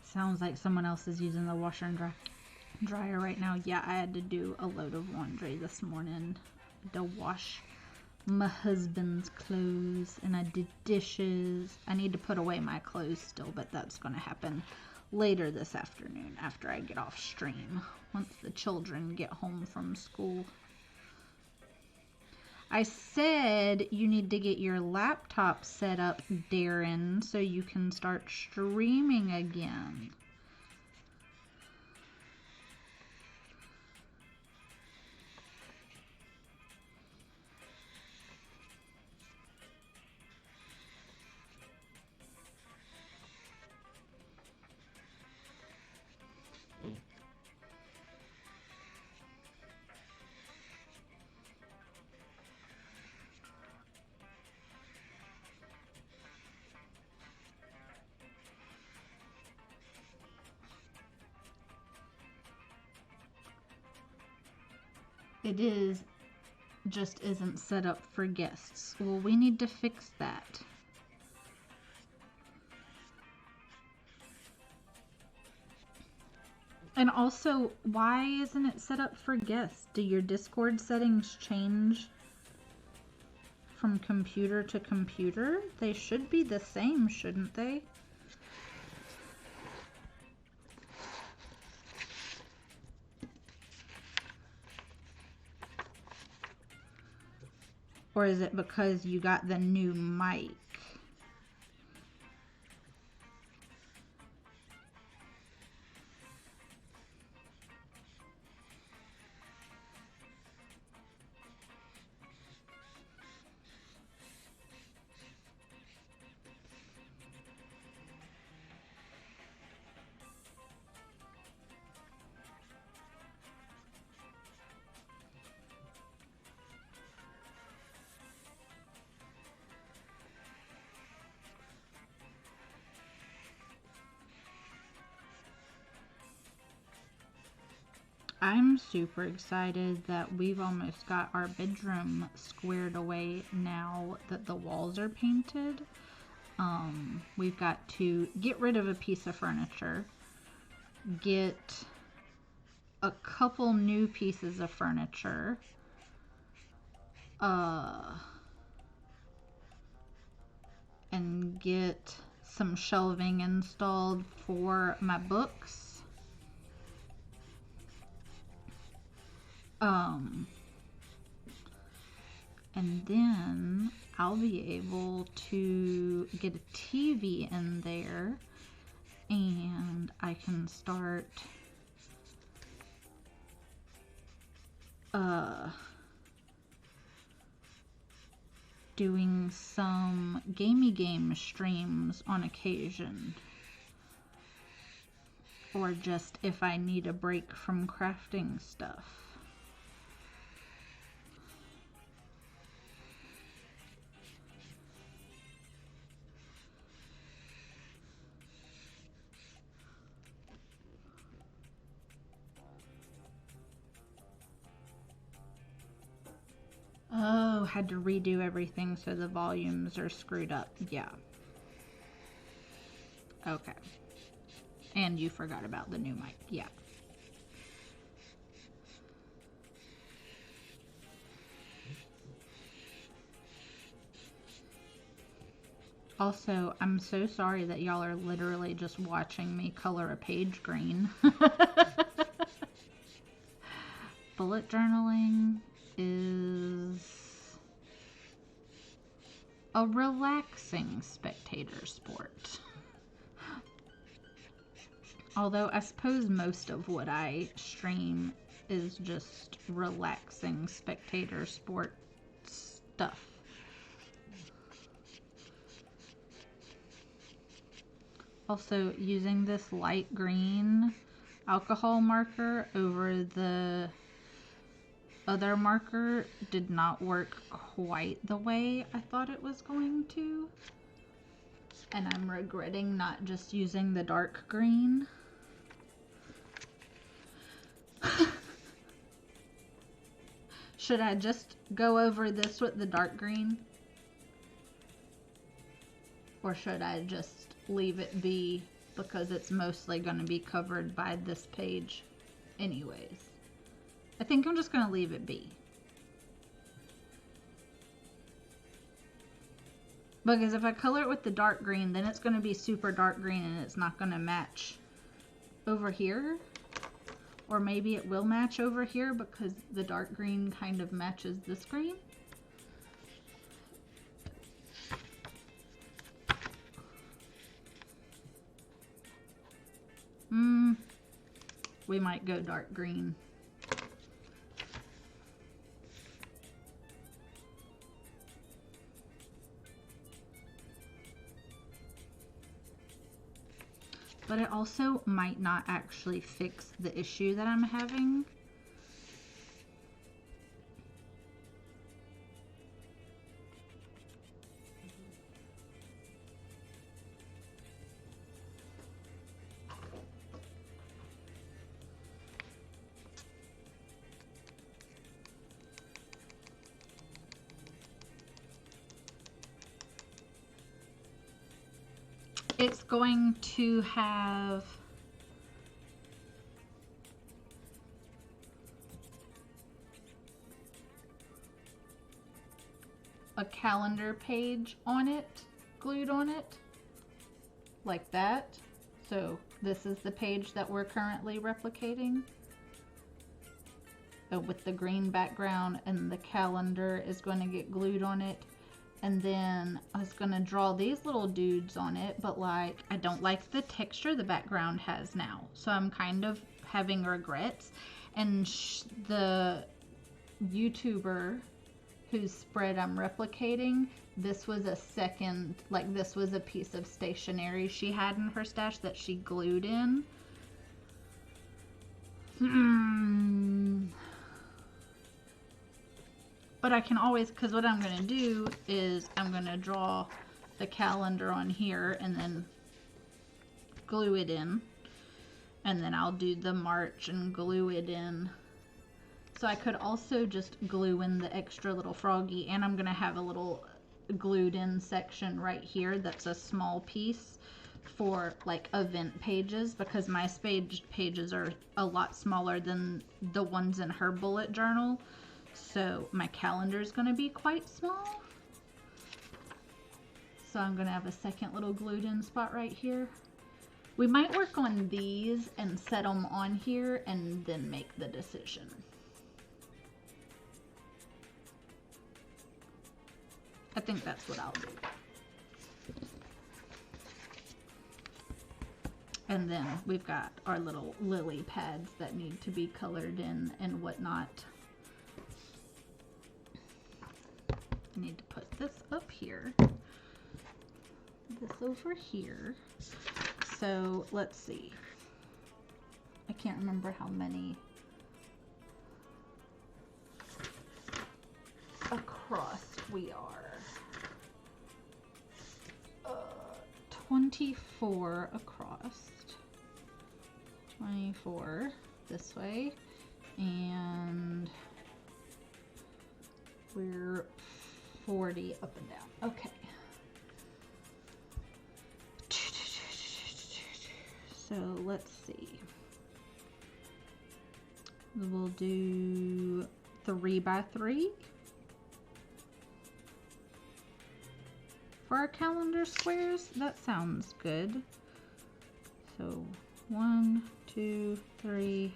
Sounds like someone else is using the washer and dryer right now. Yeah, I had to do a load of laundry this morning to wash my husband's clothes, and I did dishes. I need to put away my clothes still, but that's going to happen later this afternoon after I get off stream, once the children get home from school. I said you need to get your laptop set up, Darren, so you can start streaming again. It just isn't set up for guests. Well, we need to fix that. And also, why isn't it set up for guests? Do your Discord settings change from computer to computer? They should be the same, shouldn't they? Or is it because you got the new mic? I'm super excited that we've almost got our bedroom squared away now that the walls are painted. We've got to get rid of a piece of furniture, get a couple new pieces of furniture, and get some shelving installed for my books. And then I'll be able to get a TV in there, and I can start doing some game streams on occasion, or just if I need a break from crafting stuff. Oh, had to redo everything so the volumes are screwed up. Yeah. Okay. And you forgot about the new mic. Yeah. Also, I'm so sorry that y'all are literally just watching me color a page green. Bullet journaling is a relaxing spectator sport. Although I suppose most of what I stream is just relaxing spectator sport stuff. Also, using this light green alcohol marker over the other marker did not work quite the way I thought it was going to. And I'm regretting not just using the dark green. Should I just go over this with the dark green? Or should I just leave it be because it's mostly going to be covered by this page anyways? I think I'm just going to leave it be. Because if I color it with the dark green, then it's going to be super dark green and it's not going to match over here. Or maybe it will match over here because the dark green kind of matches this green. We might go dark green. But it also might not actually fix the issue that I'm having. It's going to have a calendar page on it, glued on it, like that. So this is the page that we're currently replicating. With the green background, and the calendar is going to get glued on it. And then I was going to draw these little dudes on it, but like I don't like the texture the background has now. So I'm kind of having regrets. And the YouTuber whose spread I'm replicating, this was a second, like this was a piece of stationery she had in her stash that she glued in. But I can always, because what I'm going to do is I'm going to draw the calendar on here and then glue it in. And then I'll do the March and glue it in. So I could also just glue in the extra little froggy, and I'm going to have a little glued in section right here that's a small piece for like event pages, because my pages are a lot smaller than the ones in her bullet journal. So my calendar is going to be quite small. So I'm going to have a second little glued in spot right here. We might work on these and set them on here and then make the decision. I think that's what I'll do. And then we've got our little lily pads that need to be colored in and whatnot. I need to put this up here, this over here. So let's see. I can't remember how many across we are. 24 across. 24 this way, and we're 40 up and down. Okay. So let's see. We'll do 3 by 3 for our calendar squares. That sounds good. So 1, 2, 3.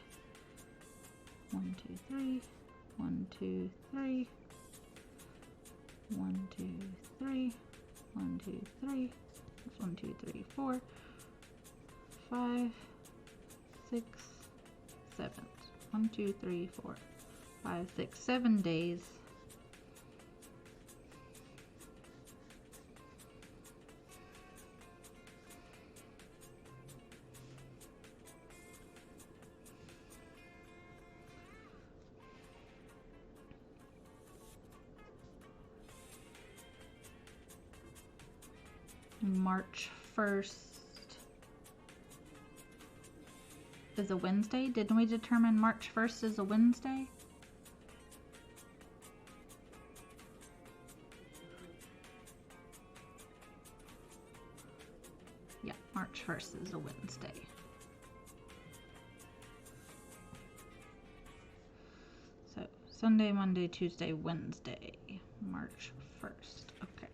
1, 2, 3. 1, 2, 3. 1, 2, 3. 1, 2, 3. That's 1, 2, 3, 4. 5, 6, 7. 1, 2, 3, 4, 5, 6, 7 days. March 1st is a Wednesday. Didn't we determine March 1st is a Wednesday? March 1st is a Wednesday. So Sunday, Monday, Tuesday, Wednesday, March 1st. Okay.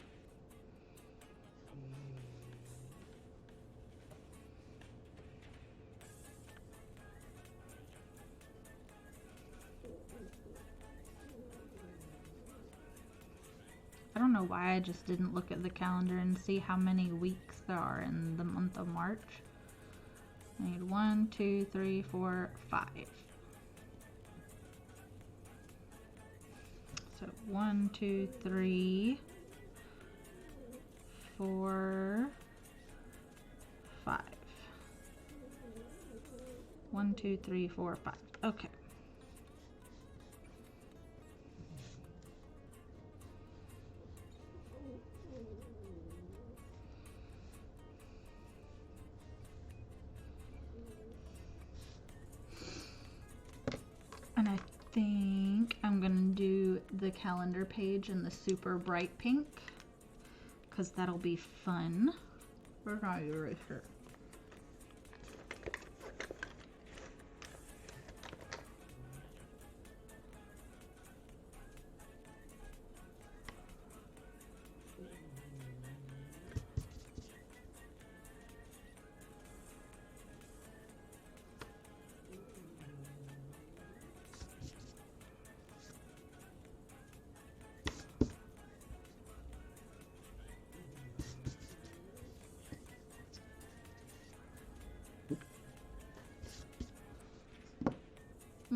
I don't know why I just didn't look at the calendar and see how many weeks there are in the month of March. I need 1, 2, 3, 4, 5. So 1, 2, 3, 4, 5. 1, 2, 3, 4, 5. Okay. And I think I'm gonna do the calendar page in the super bright pink because that'll be fun. Where's my eraser?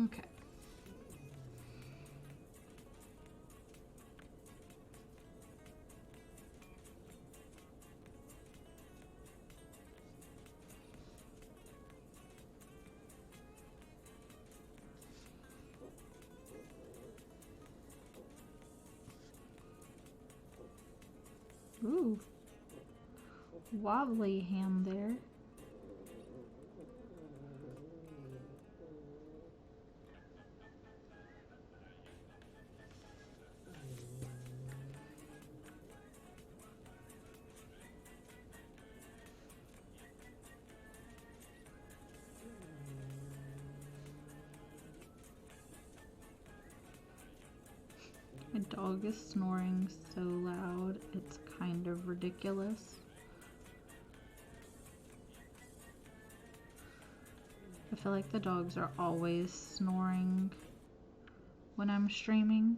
Okay. Ooh. Wobbly hand there. My dog is snoring so loud, it's kind of ridiculous. I feel like the dogs are always snoring when I'm streaming.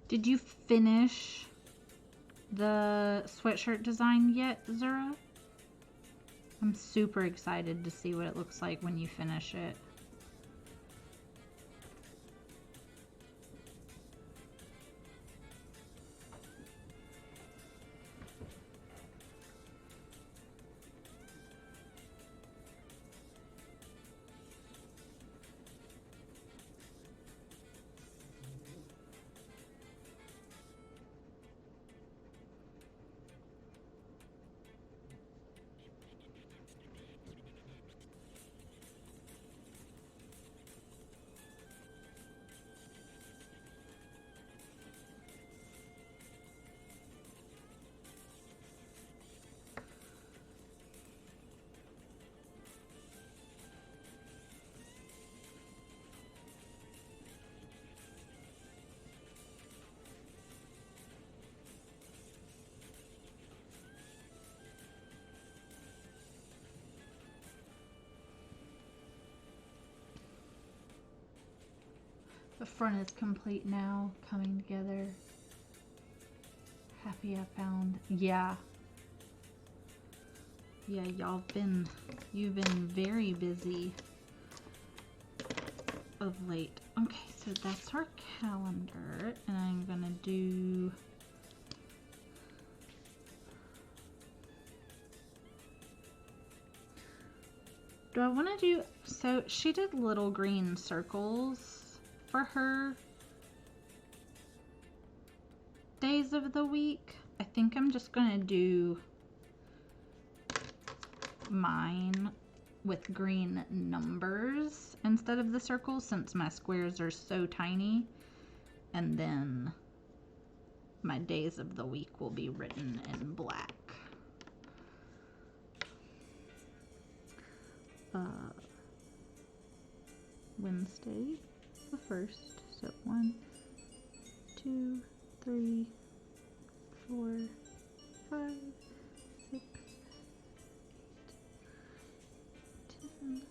Did you finish the sweatshirt design yet, Zura? I'm super excited to see what it looks like when you finish it. The front is complete now, coming together. Happy I found, yeah. Yeah, you've been very busy of late. Okay, so that's our calendar, and I'm gonna do I want to do, so she did little green circles for her days of the week. I think I'm just gonna do mine with green numbers instead of the circles, since my squares are so tiny, and then my days of the week will be written in black. Wednesday the 1st, so 1, 2, 3, 4, 5, 6, 10,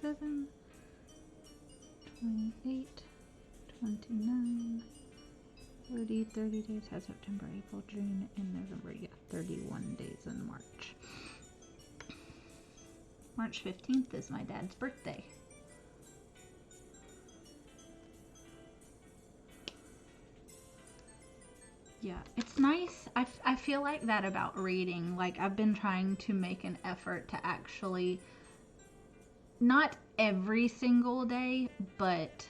27, 28, 29, 30 days has September, April, June, and November. Yeah, 31 days in March. March 15th is my dad's birthday. Yeah, it's nice. I feel like that about reading. Like, I've been trying to make an effort to actually, not every single day, but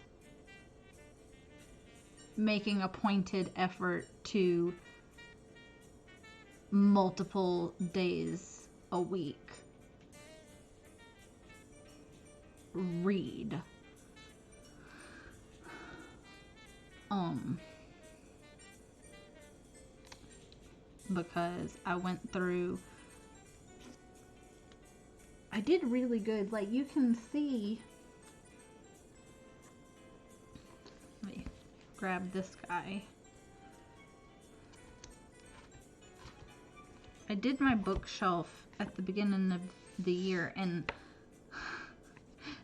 making a pointed effort to multiple days a week read. Because I went through, I did really good. Like, you can see, let me grab this guy. I did my bookshelf at the beginning of the year, and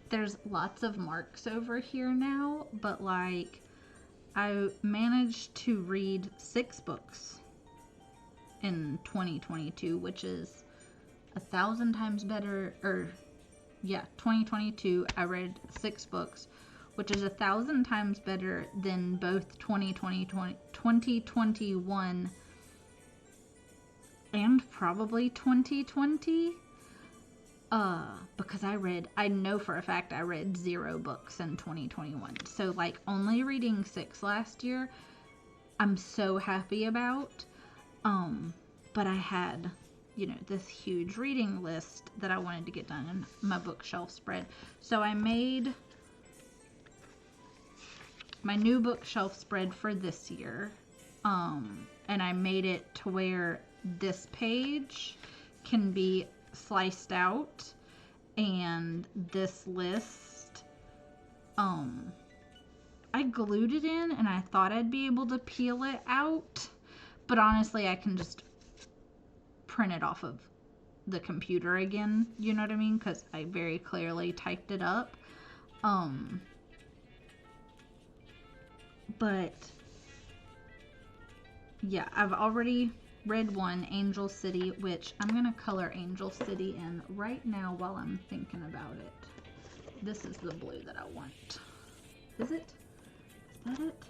there's lots of marks over here now, but like, I managed to read 6 books in 2022, which is 1,000 times better, or yeah, 2022 I read 6 books, which is 1,000 times better than both 2021 and probably 2020, because I know for a fact I read 0 books in 2021, so like only reading 6 last year, I'm so happy about. But I had, you know, this huge reading list that I wanted to get done in my bookshelf spread. So I made my new bookshelf spread for this year. And I made it to where this page can be sliced out, and this list, I glued it in, and I thought I'd be able to peel it out, but honestly I can just print it off of the computer again, you know what I mean, because I very clearly typed it up. But yeah, I've already read one, Angel City, which I'm gonna color Angel City in right now while I'm thinking about it. This is the blue that I want. Is it? Is that it?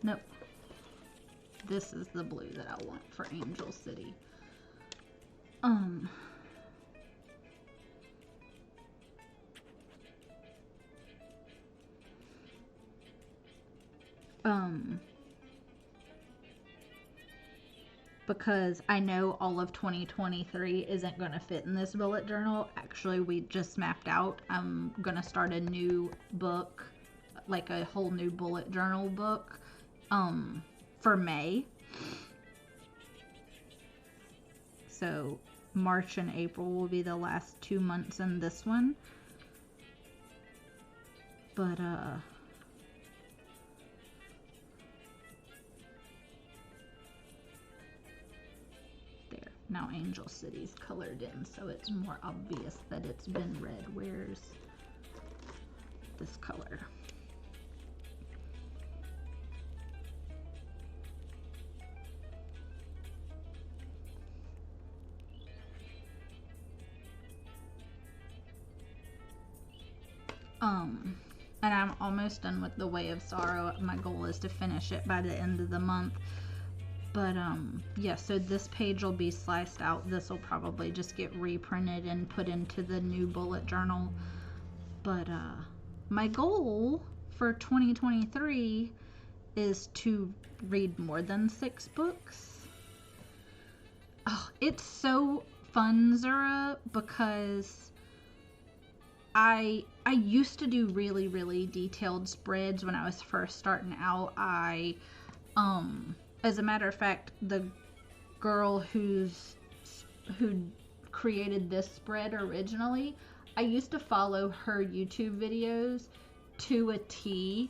Nope. This is the blue that I want for Angel City. because I know all of 2023 isn't going to fit in this bullet journal. Actually, we just mapped out. I'm going to start a new book, like a whole new bullet journal book, for May. So March and April will be the last 2 months in this one. But, there. Now Angel City's colored in, so it's more obvious that it's been read. Where's this color? And I'm almost done with The Way of Sorrow. My goal is to finish it by the end of the month. But, yeah, so this page will be sliced out. This will probably just get reprinted and put into the new bullet journal. But, my goal for 2023 is to read more than 6 books. Oh, it's so fun, Zura, because I used to do really, really detailed spreads when I was first starting out. As a matter of fact, the girl who created this spread originally, I used to follow her YouTube videos to a T,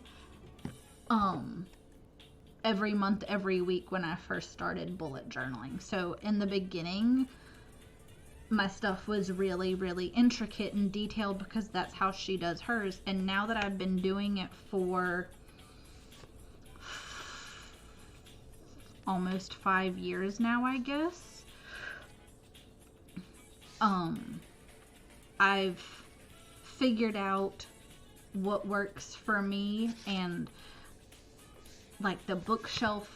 every month, every week when I first started bullet journaling. So in the beginning, my stuff was really, really intricate and detailed because that's how she does hers. And now that I've been doing it for almost 5 years now, I guess, I've figured out what works for me. And like the bookshelf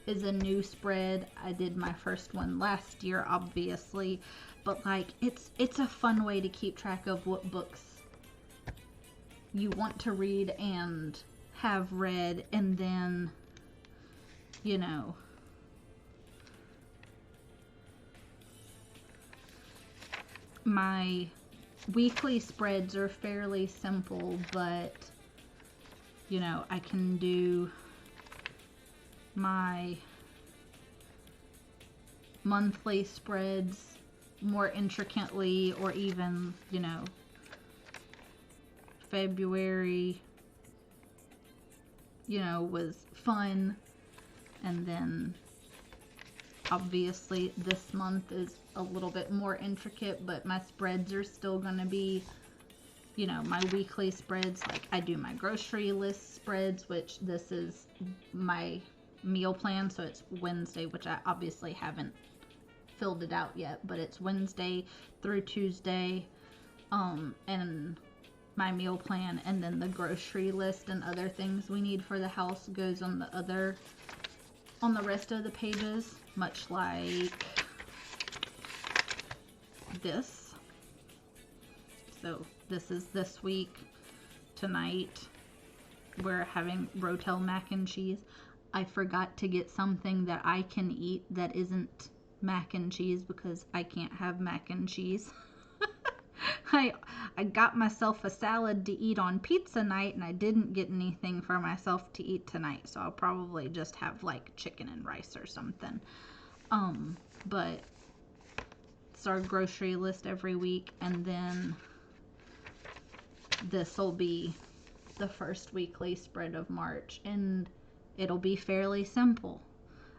is a new spread. I did my first one last year, obviously. But like, it's a fun way to keep track of what books you want to read and have read, and then, you know, my weekly spreads are fairly simple, but, you know, I can do my monthly spreads more intricately, or even, you know, February, you know, was fun, and then obviously this month is a little bit more intricate, but my spreads are still going to be, you know, my weekly spreads. Like I do my grocery list spreads, which this is my meal plan, so it's Wednesday, which I obviously haven't filled it out yet, but it's Wednesday through Tuesday, and my meal plan, and then the grocery list and other things we need for the house goes on the rest of the pages, much like this. So this is this week. Tonight we're having Rotel mac and cheese. I forgot to get something that I can eat that isn't mac and cheese because I can't have mac and cheese. I got myself a salad to eat on pizza night, and I didn't get anything for myself to eat tonight, so I'll probably just have like chicken and rice or something. But it's our grocery list every week, and then this will be the first weekly spread of March, and it'll be fairly simple.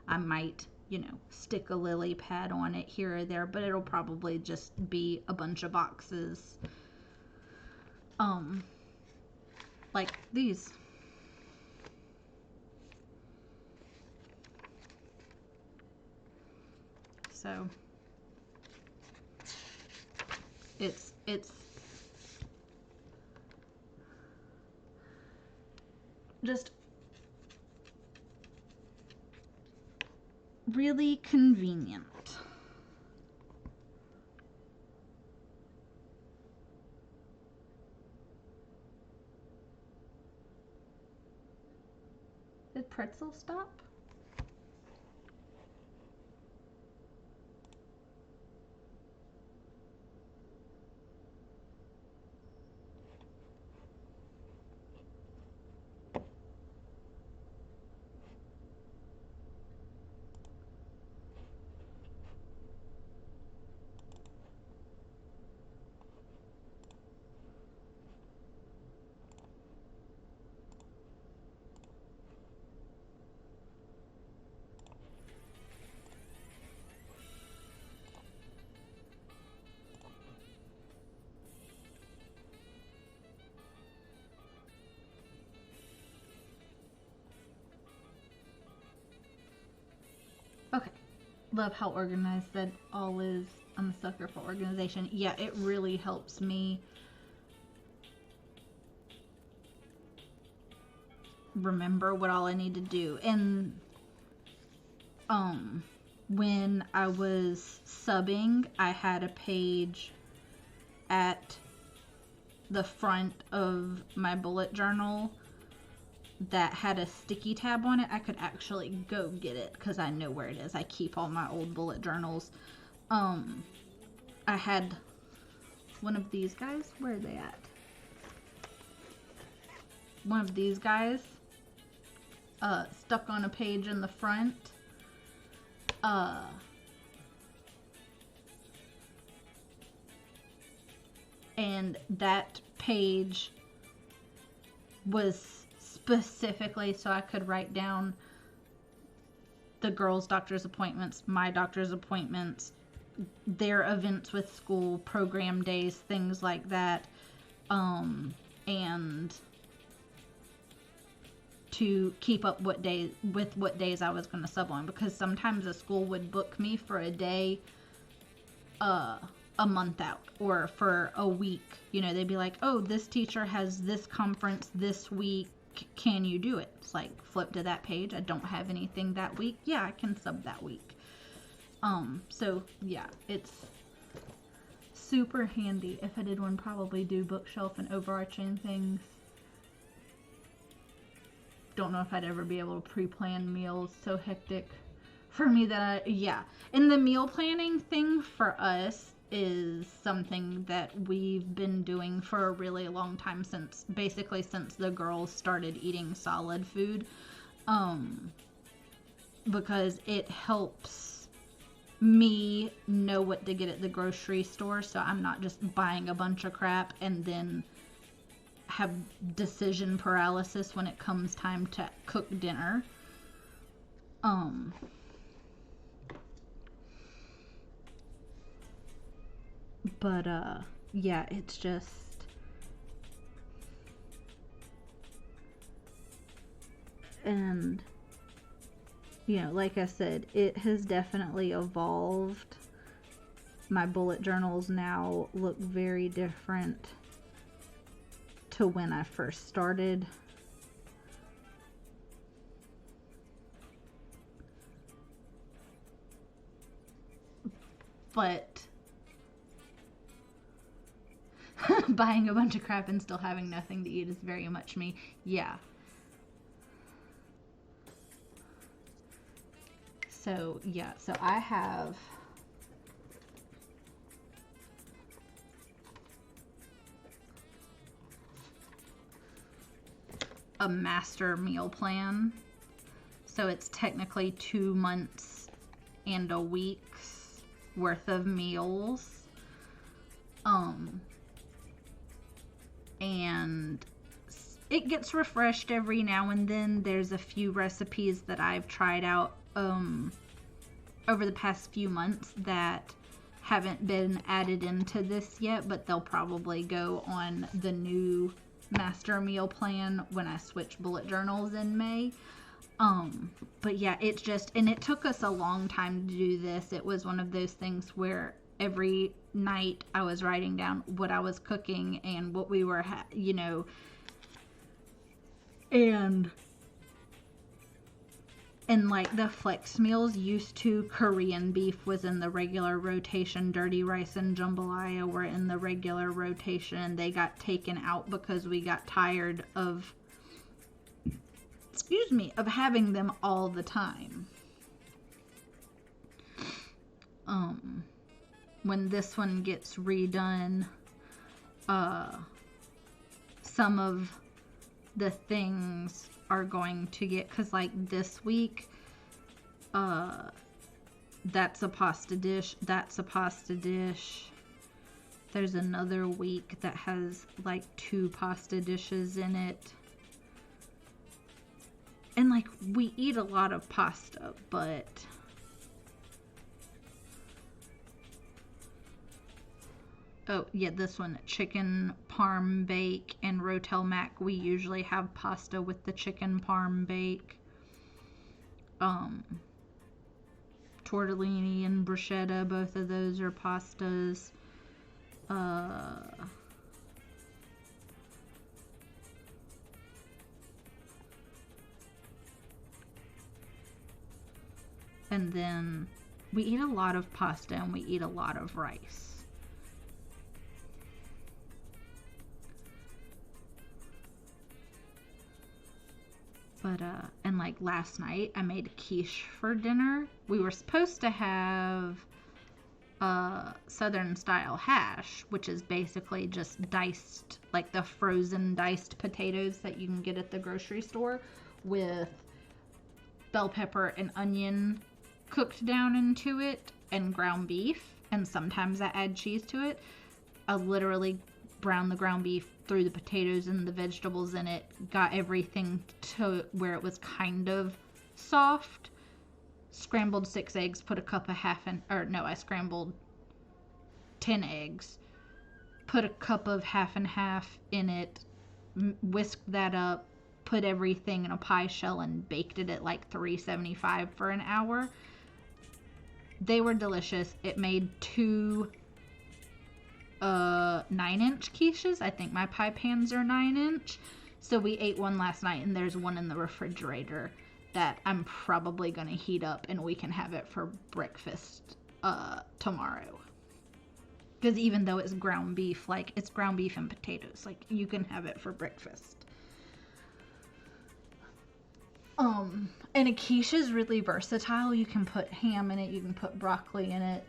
I might, you know, stick a lily pad on it here or there, but it'll probably just be a bunch of boxes, like these. So it's just really convenient. Did Pretzel stop? love how organized that all is. I'm a sucker for organization. Yeah, it really helps me remember what all I need to do. And when I was subbing, I had a page at the front of my bullet journal that had a sticky tab on it. I could actually go get it because I know where it is. I keep all my old bullet journals. I had one of these guys. Where are they at? One of these guys stuck on a page in the front. And that page was specifically so I could write down the girls' doctor's appointments, my doctor's appointments, their events with school, program days, things like that, and to keep up what days I was going to sub on, because sometimes a school would book me for a day a month out, or for a week. You know, they'd be like, oh, this teacher has this conference this week, can you do it? It's like, flip to that page. I don't have anything that week. Yeah, I can sub that week. So yeah, it's super handy. If I did one, probably do bookshelf and overarching things. Don't know if I'd ever be able to pre-plan meals. So hectic for me that yeah. And the meal planning thing for us is something that we've been doing for a really long time, since the girls started eating solid food, because it helps me know what to get at the grocery store, so I'm not just buying a bunch of crap and then have decision paralysis when it comes time to cook dinner. But yeah, it's just, and you know, like I said, it has definitely evolved. My bullet journals now look very different to when I first started. But buying a bunch of crap and still having nothing to eat is very much me. Yeah. So, yeah. So I have a master meal plan. So it's technically 2 months and a week's worth of meals. And it gets refreshed every now and then. There's a few recipes that I've tried out over the past few months that haven't been added into this yet, but they'll probably go on the new master meal plan when I switch bullet journals in May. But yeah, it's just, and it took us a long time to do this. It was one of those things where every night I was writing down what I was cooking and what we were, you know, and like the flex meals used to, Korean beef was in the regular rotation, dirty rice and jambalaya were in the regular rotation, and they got taken out because we got tired of, of having them all the time. When this one gets redone, some of the things are going to get, because like this week, that's a pasta dish, that's a pasta dish. There's another week that has like 2 pasta dishes in it. And like, we eat a lot of pasta, but oh yeah, this one, chicken parm bake and rotel mac. We usually have pasta with the chicken parm bake. tortellini and bruschetta. Both of those are pastas. And then we eat a lot of pasta and we eat a lot of rice. But, and like last night I made quiche for dinner. We were supposed to have Southern style hash, which is basically just diced, like the frozen diced potatoes that you can get at the grocery store with bell pepper and onion cooked down into it and ground beef, and sometimes I add cheese to it. I literally browned the ground beef, threw the potatoes and the vegetables in it, got everything to where it was kind of soft, scrambled 6 eggs, put a cup of I scrambled 10 eggs, put a cup of half and half in it, whisked that up, put everything in a pie shell and baked it at like 375 for an hour. They were delicious. It made 2 9-inch quiches. I think my pie pans are 9-inch. So we ate one last night, and there's one in the refrigerator that I'm probably going to heat up, and we can have it for breakfast tomorrow. Because even though it's ground beef, like, it's ground beef and potatoes, like, you can have it for breakfast. And a quiche is really versatile. You can put ham in it, you can put broccoli in it.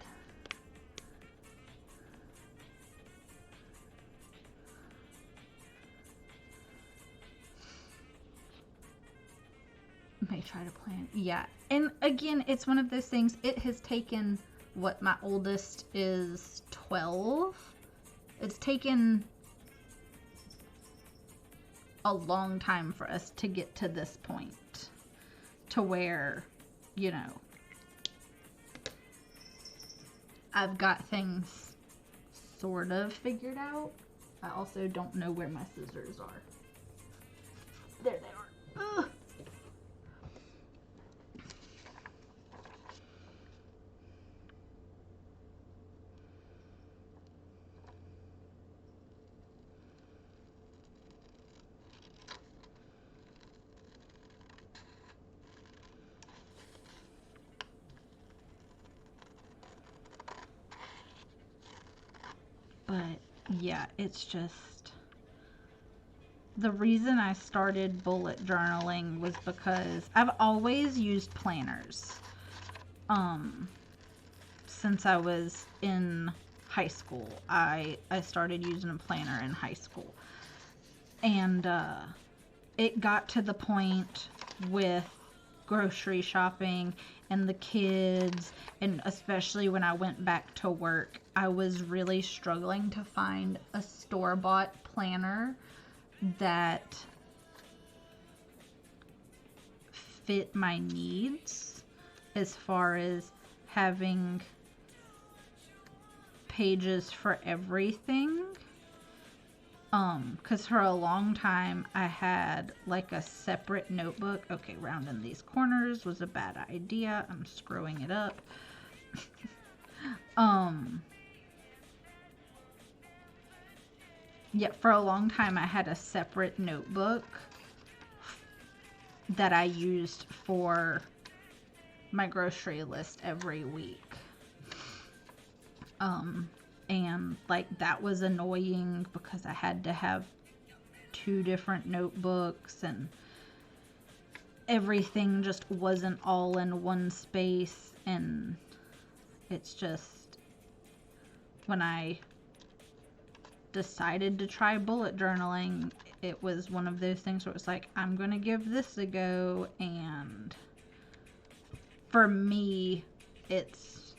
May try to plan. Yeah. And again, it's one of those things, it has taken, what, my oldest is 12. It's taken a long time for us to get to this point. To where, you know, I've got things sort of figured out. I also don't know where my scissors are. There they are. Ugh. But yeah, it's just, the reason I started bullet journaling was because I've always used planners. Since I was in high school, I started using a planner in high school. And it got to the point with grocery shopping and the kids, and especially when I went back to work, I was really struggling to find a store-bought planner that fit my needs as far as having pages for everything. Because for a long time I had like a separate notebook. Okay, rounding these corners was a bad idea. I'm screwing it up. Yeah, for a long time I had a separate notebook that I used for my grocery list every week. And like that was annoying because I had to have 2 different notebooks and everything just wasn't all in one space. And it's just, when I decided to try bullet journaling, it was one of those things where it was like, I'm gonna give this a go. And for me, it's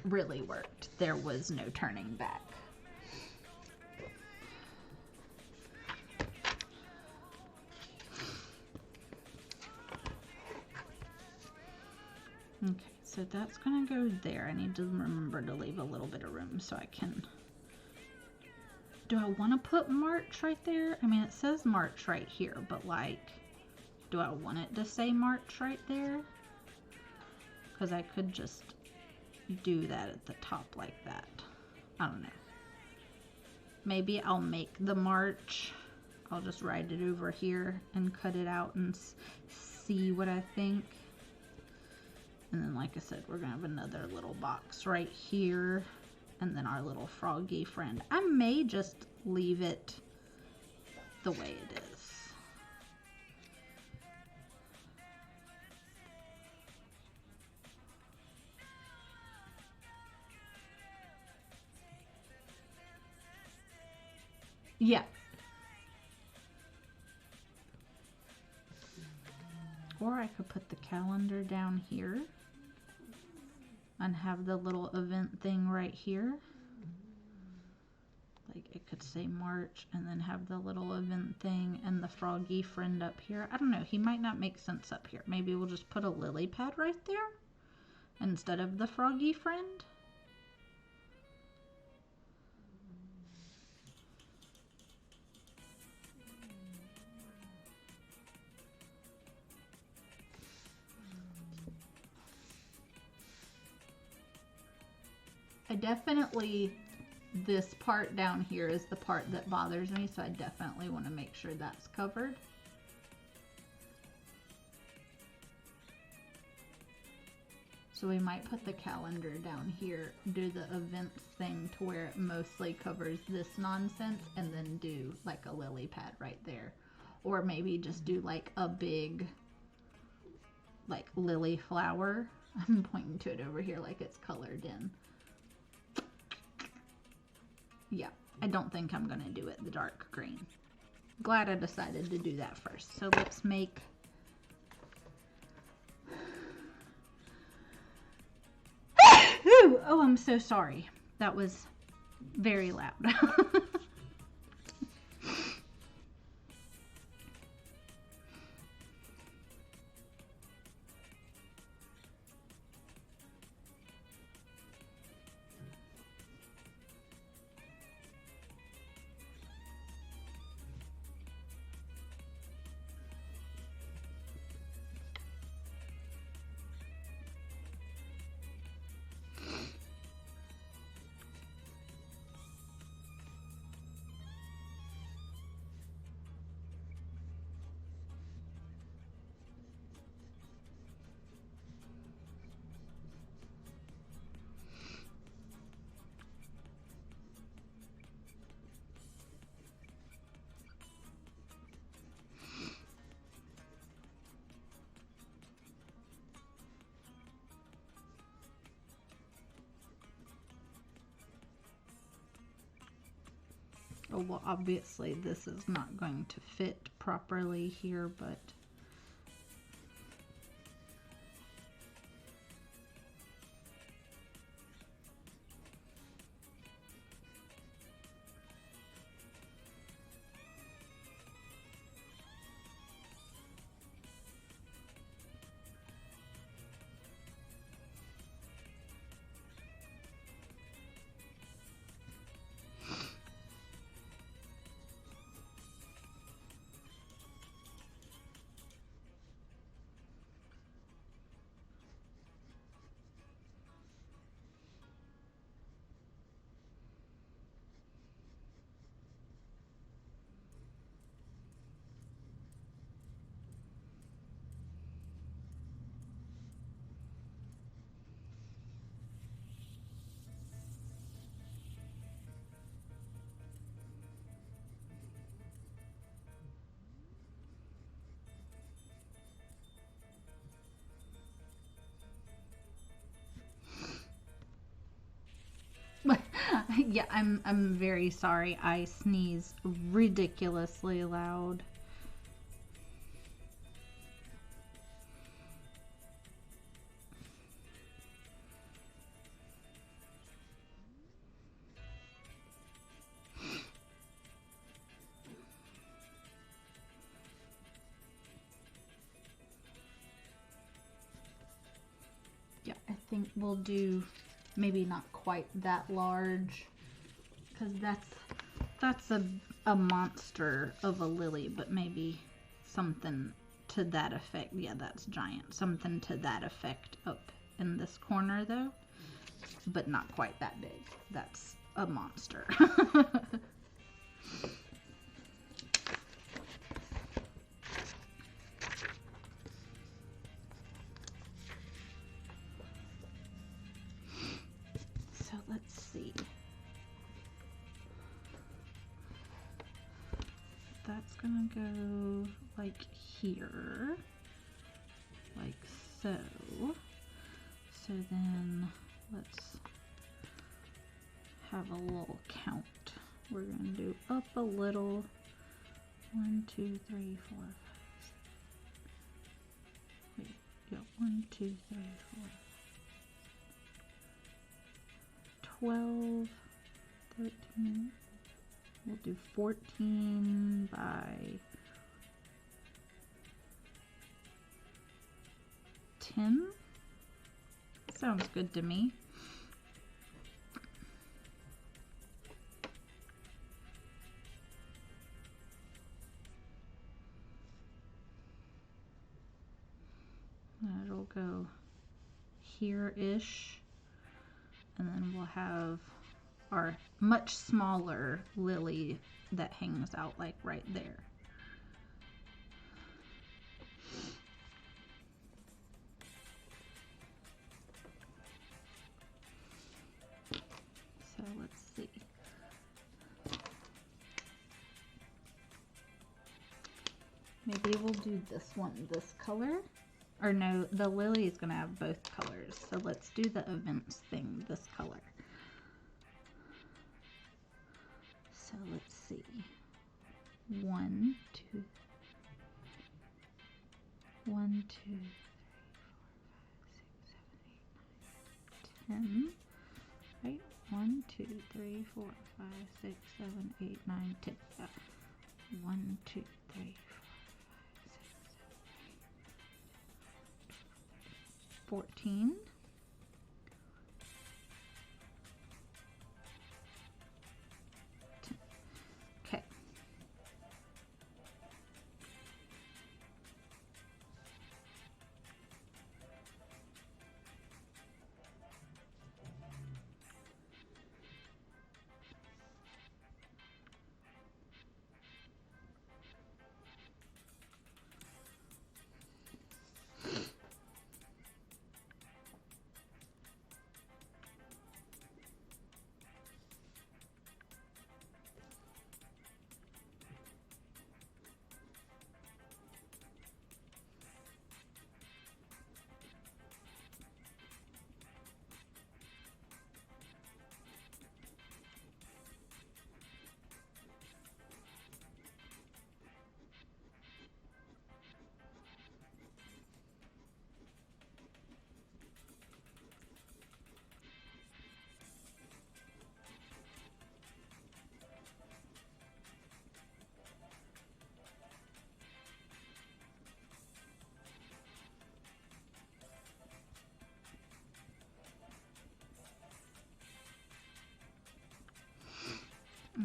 really worked. There was no turning back. Okay, so that's gonna go there. I need to remember to leave a little bit of room so I can... Do I want to put March right there? I mean, it says March right here, but like, do I want it to say March right there? because I could just do that at the top like that. I don't know. Maybe I'll make the march. I'll just write it over here and cut it out and see what I think. And then, like I said, we're gonna have another little box right here, and then our little froggy friend. I may just leave it the way it is. Yeah. Or I could put the calendar down here and have the little event thing right here. Like it could say March and then have the little event thing and the froggy friend up here. I don't know. He might not make sense up here. Maybe we'll just put a lily pad right there instead of the froggy friend. I definitely, this part down here is the part that bothers me, so I definitely want to make sure that's covered. So we might put the calendar down here, do the events thing to where it mostly covers this nonsense, and then do like a lily pad right there. Or maybe just do like a big like lily flower. I'm pointing to it over here like it's colored in. Yeah, I don't think I'm gonna do it the dark green. Glad I decided to do that first. So let's make oh, I'm so sorry. That was very loud. Oh, well, obviously this is not going to fit properly here, but yeah, I'm very sorry. I sneeze ridiculously loud. Yeah, I think we'll do maybe not quite that large, because that's a monster of a lily, but maybe something to that effect. Yeah, that's giant. Something to that effect up in this corner though, but not quite that big. That's a monster. So let's see. That's gonna go like here, like so. So then let's have a little count. We're gonna do up a little. 1, 2, 3, 4, 5, 6. Wait, yeah, 1, 2, 3, 4, 12, 13. We'll do 14 by 10. Sounds good to me. It'll go here-ish, and then we'll have our much smaller lily that hangs out like right there. So let's see. Maybe we'll do this one this color. Or no, the lily is going to have both colors. So let's do the events thing this color. So let's see. 1, 2, 1, 2, 3, 4, 5, 6, 7, 8, 9, 10. Right? 1, 2, 3, 4, 5, 6, 7, 8, 9, 10. Yeah. 1, 2, 3, 4, 5, 6, 7, 14. Okay.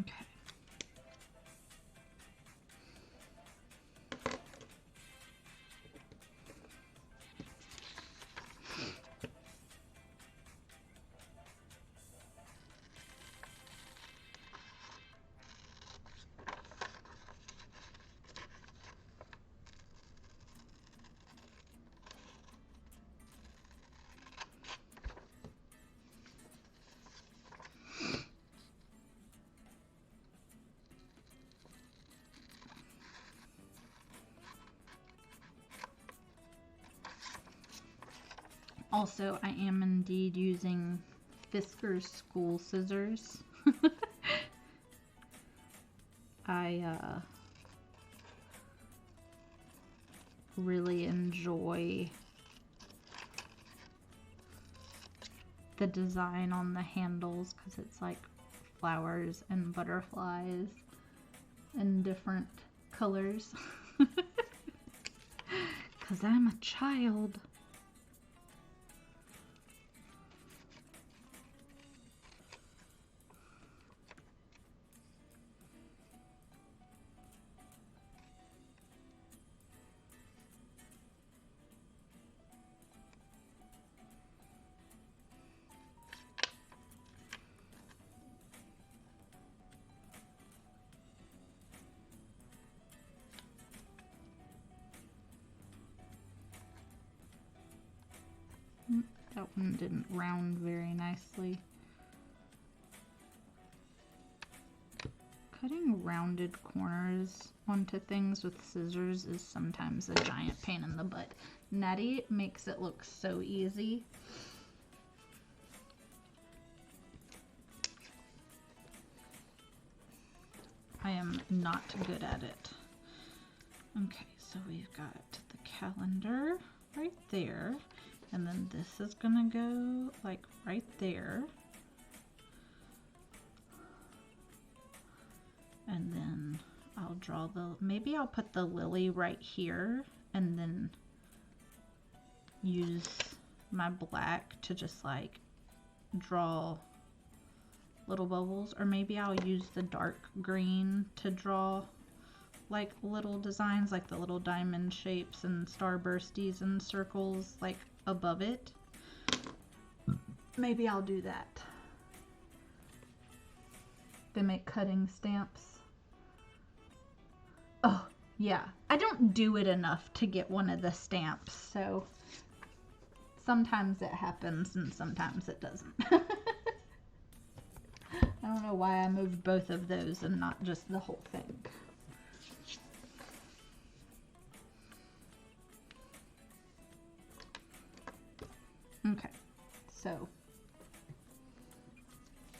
Okay. Also, I am indeed using Fisker's school scissors. I really enjoy the design on the handles because it's like flowers and butterflies in different colors. Because I'm a child. That one didn't round very nicely. Cutting rounded corners onto things with scissors is sometimes a giant pain in the butt. Natty makes it look so easy. I am not good at it. Okay, so we've got the calendar right there, and then this is gonna go like right there. And then I'll draw maybe I'll put the lily right here and then use my black to just like draw little bubbles, or maybe I'll use the dark green to draw like little designs, like the little diamond shapes and starbursties and circles like above it. Maybe I'll do that. They make cutting stamps. Oh, yeah. I don't do it enough to get one of the stamps, so sometimes it happens and sometimes it doesn't. I don't know why I moved both of those and not just the whole thing. Okay, so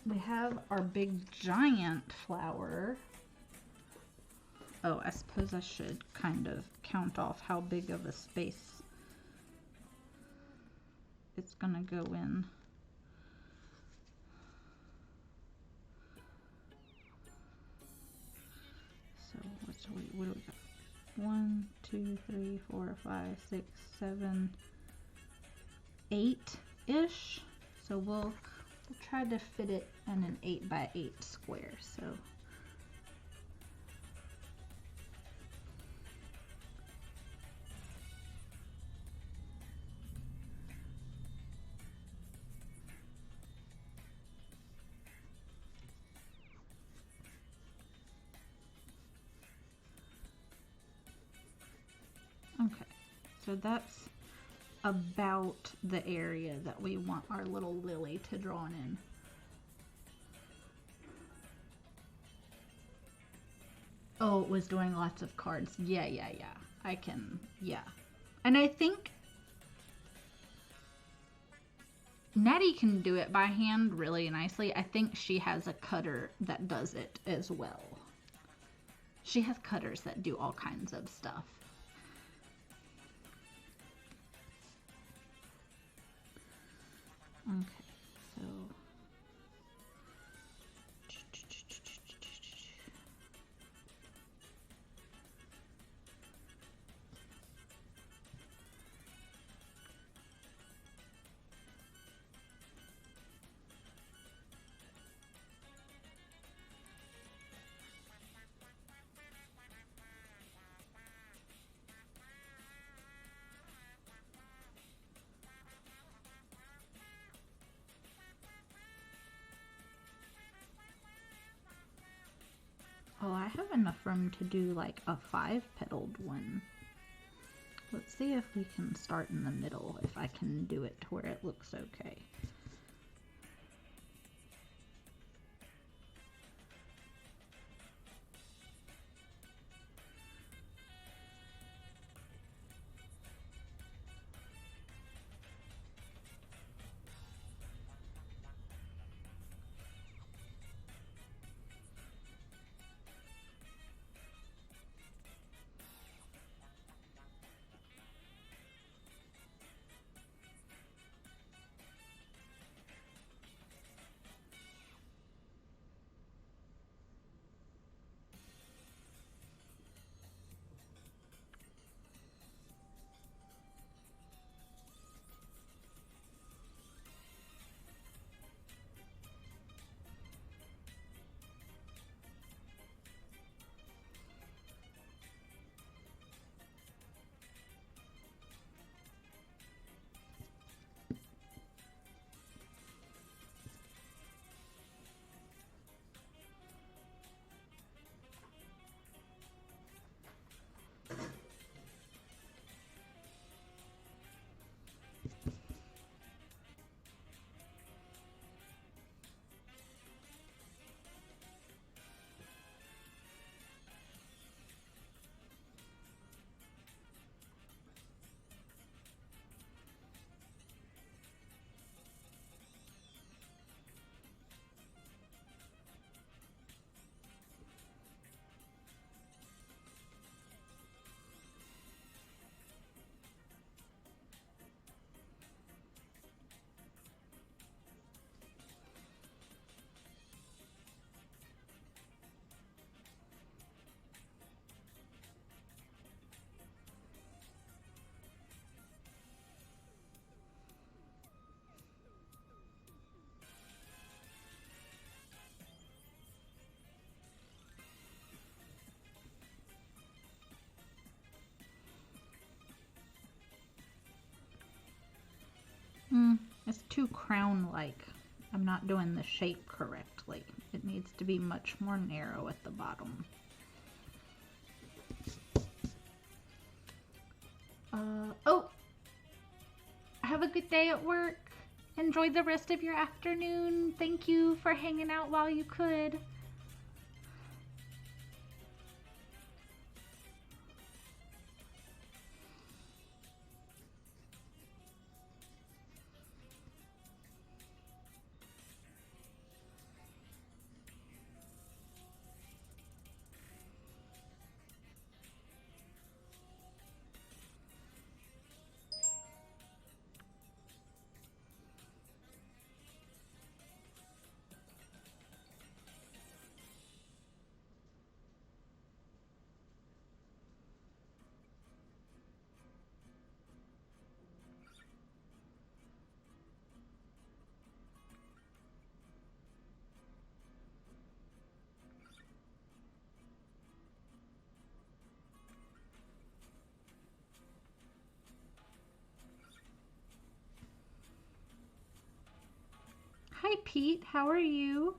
we have our big giant flower. Oh, I suppose I should kind of count off how big of a space it's gonna go in. So what do we got? 1, 2, 3, 4, 5, 6, 7, 8-ish. So we'll try to fit it in an 8 by 8 square. So okay, so that's about the area that we want our little lily to draw in. Oh, it was doing lots of cards. Yeah. I can, yeah. And I think Natty can do it by hand really nicely. I think she has a cutter that does it as well. She has cutters that do all kinds of stuff. Okay, so oh, I have enough room to do like a 5-petaled one. Let's see if we can start in the middle, if I can do it to where it looks okay. too crown-like. I'm not doing the shape correctly. It needs to be much more narrow at the bottom. Oh! Have a good day at work. Enjoy the rest of your afternoon. Thank you for hanging out while you could. Hi Pete, how are you?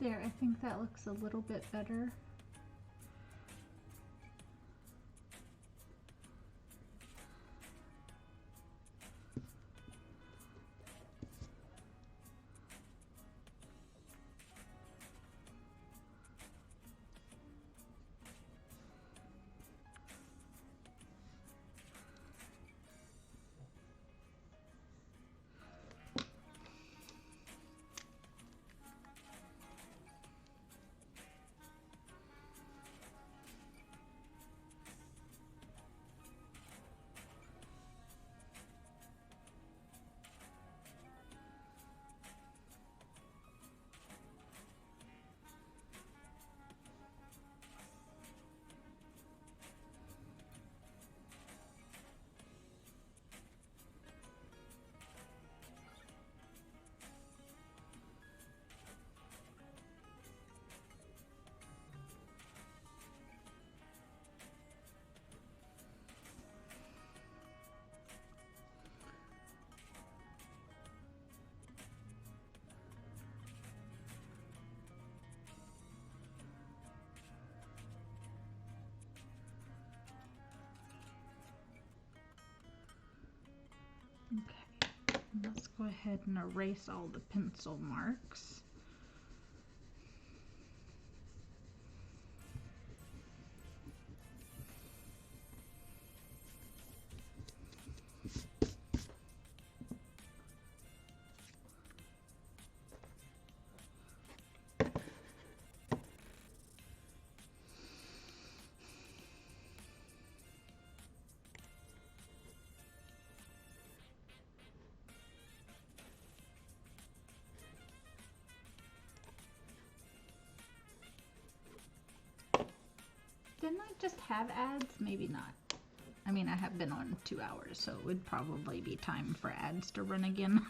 There, I think that looks a little bit better. Okay, let's go ahead and erase all the pencil marks. Didn't I just have ads? Maybe not. I mean, I have been on 2 hours, so it would probably be time for ads to run again.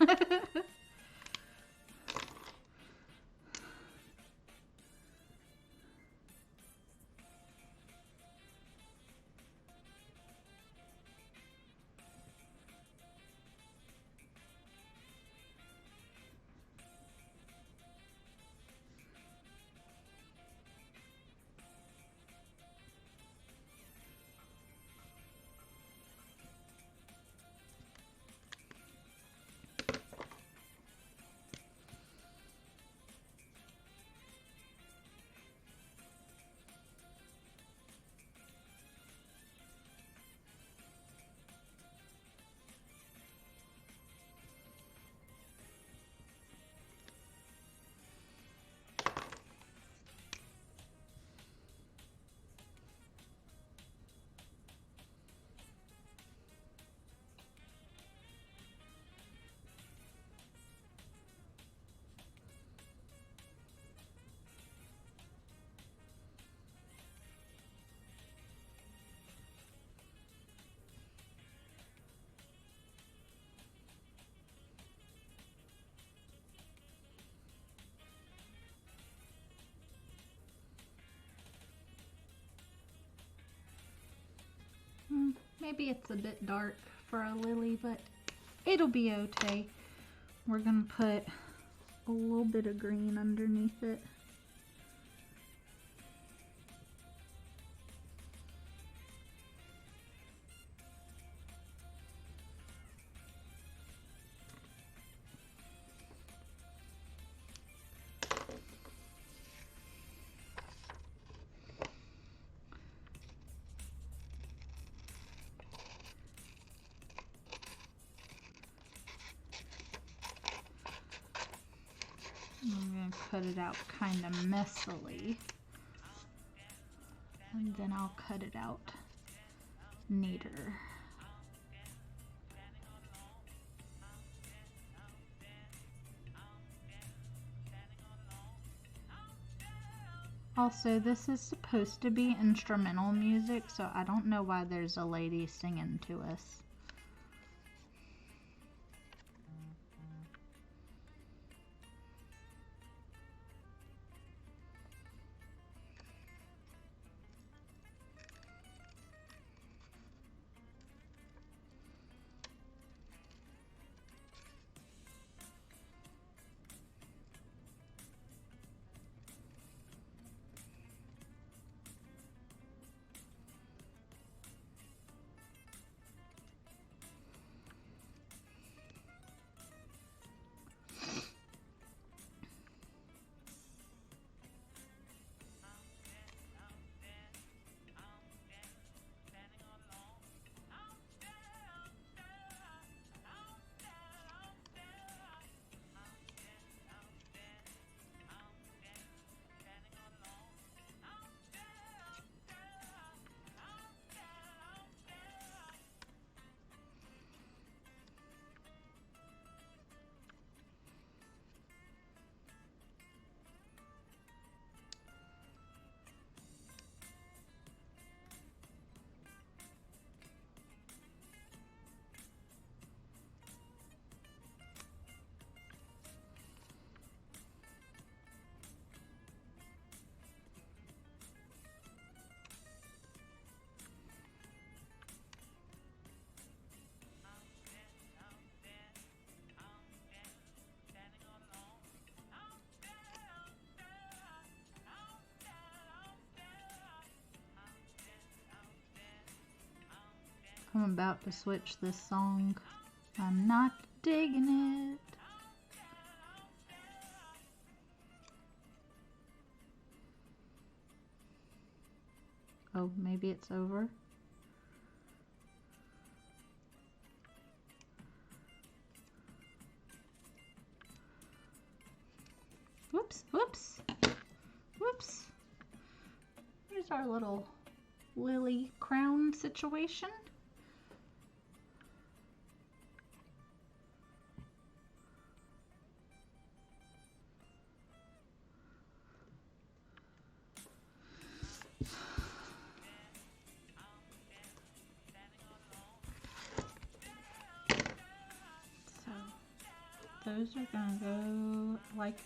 Maybe it's a bit dark for a lily, but it'll be okay. We're gonna put a little bit of green underneath it. I'm going to cut it out kind of messily, and then I'll cut it out neater. Also, this is supposed to be instrumental music, so I don't know why there's a lady singing to us. I'm about to switch this song. I'm not digging it. Oh, maybe it's over. Whoops, whoops, whoops. Here's our little lily crown situation. So those are gonna go like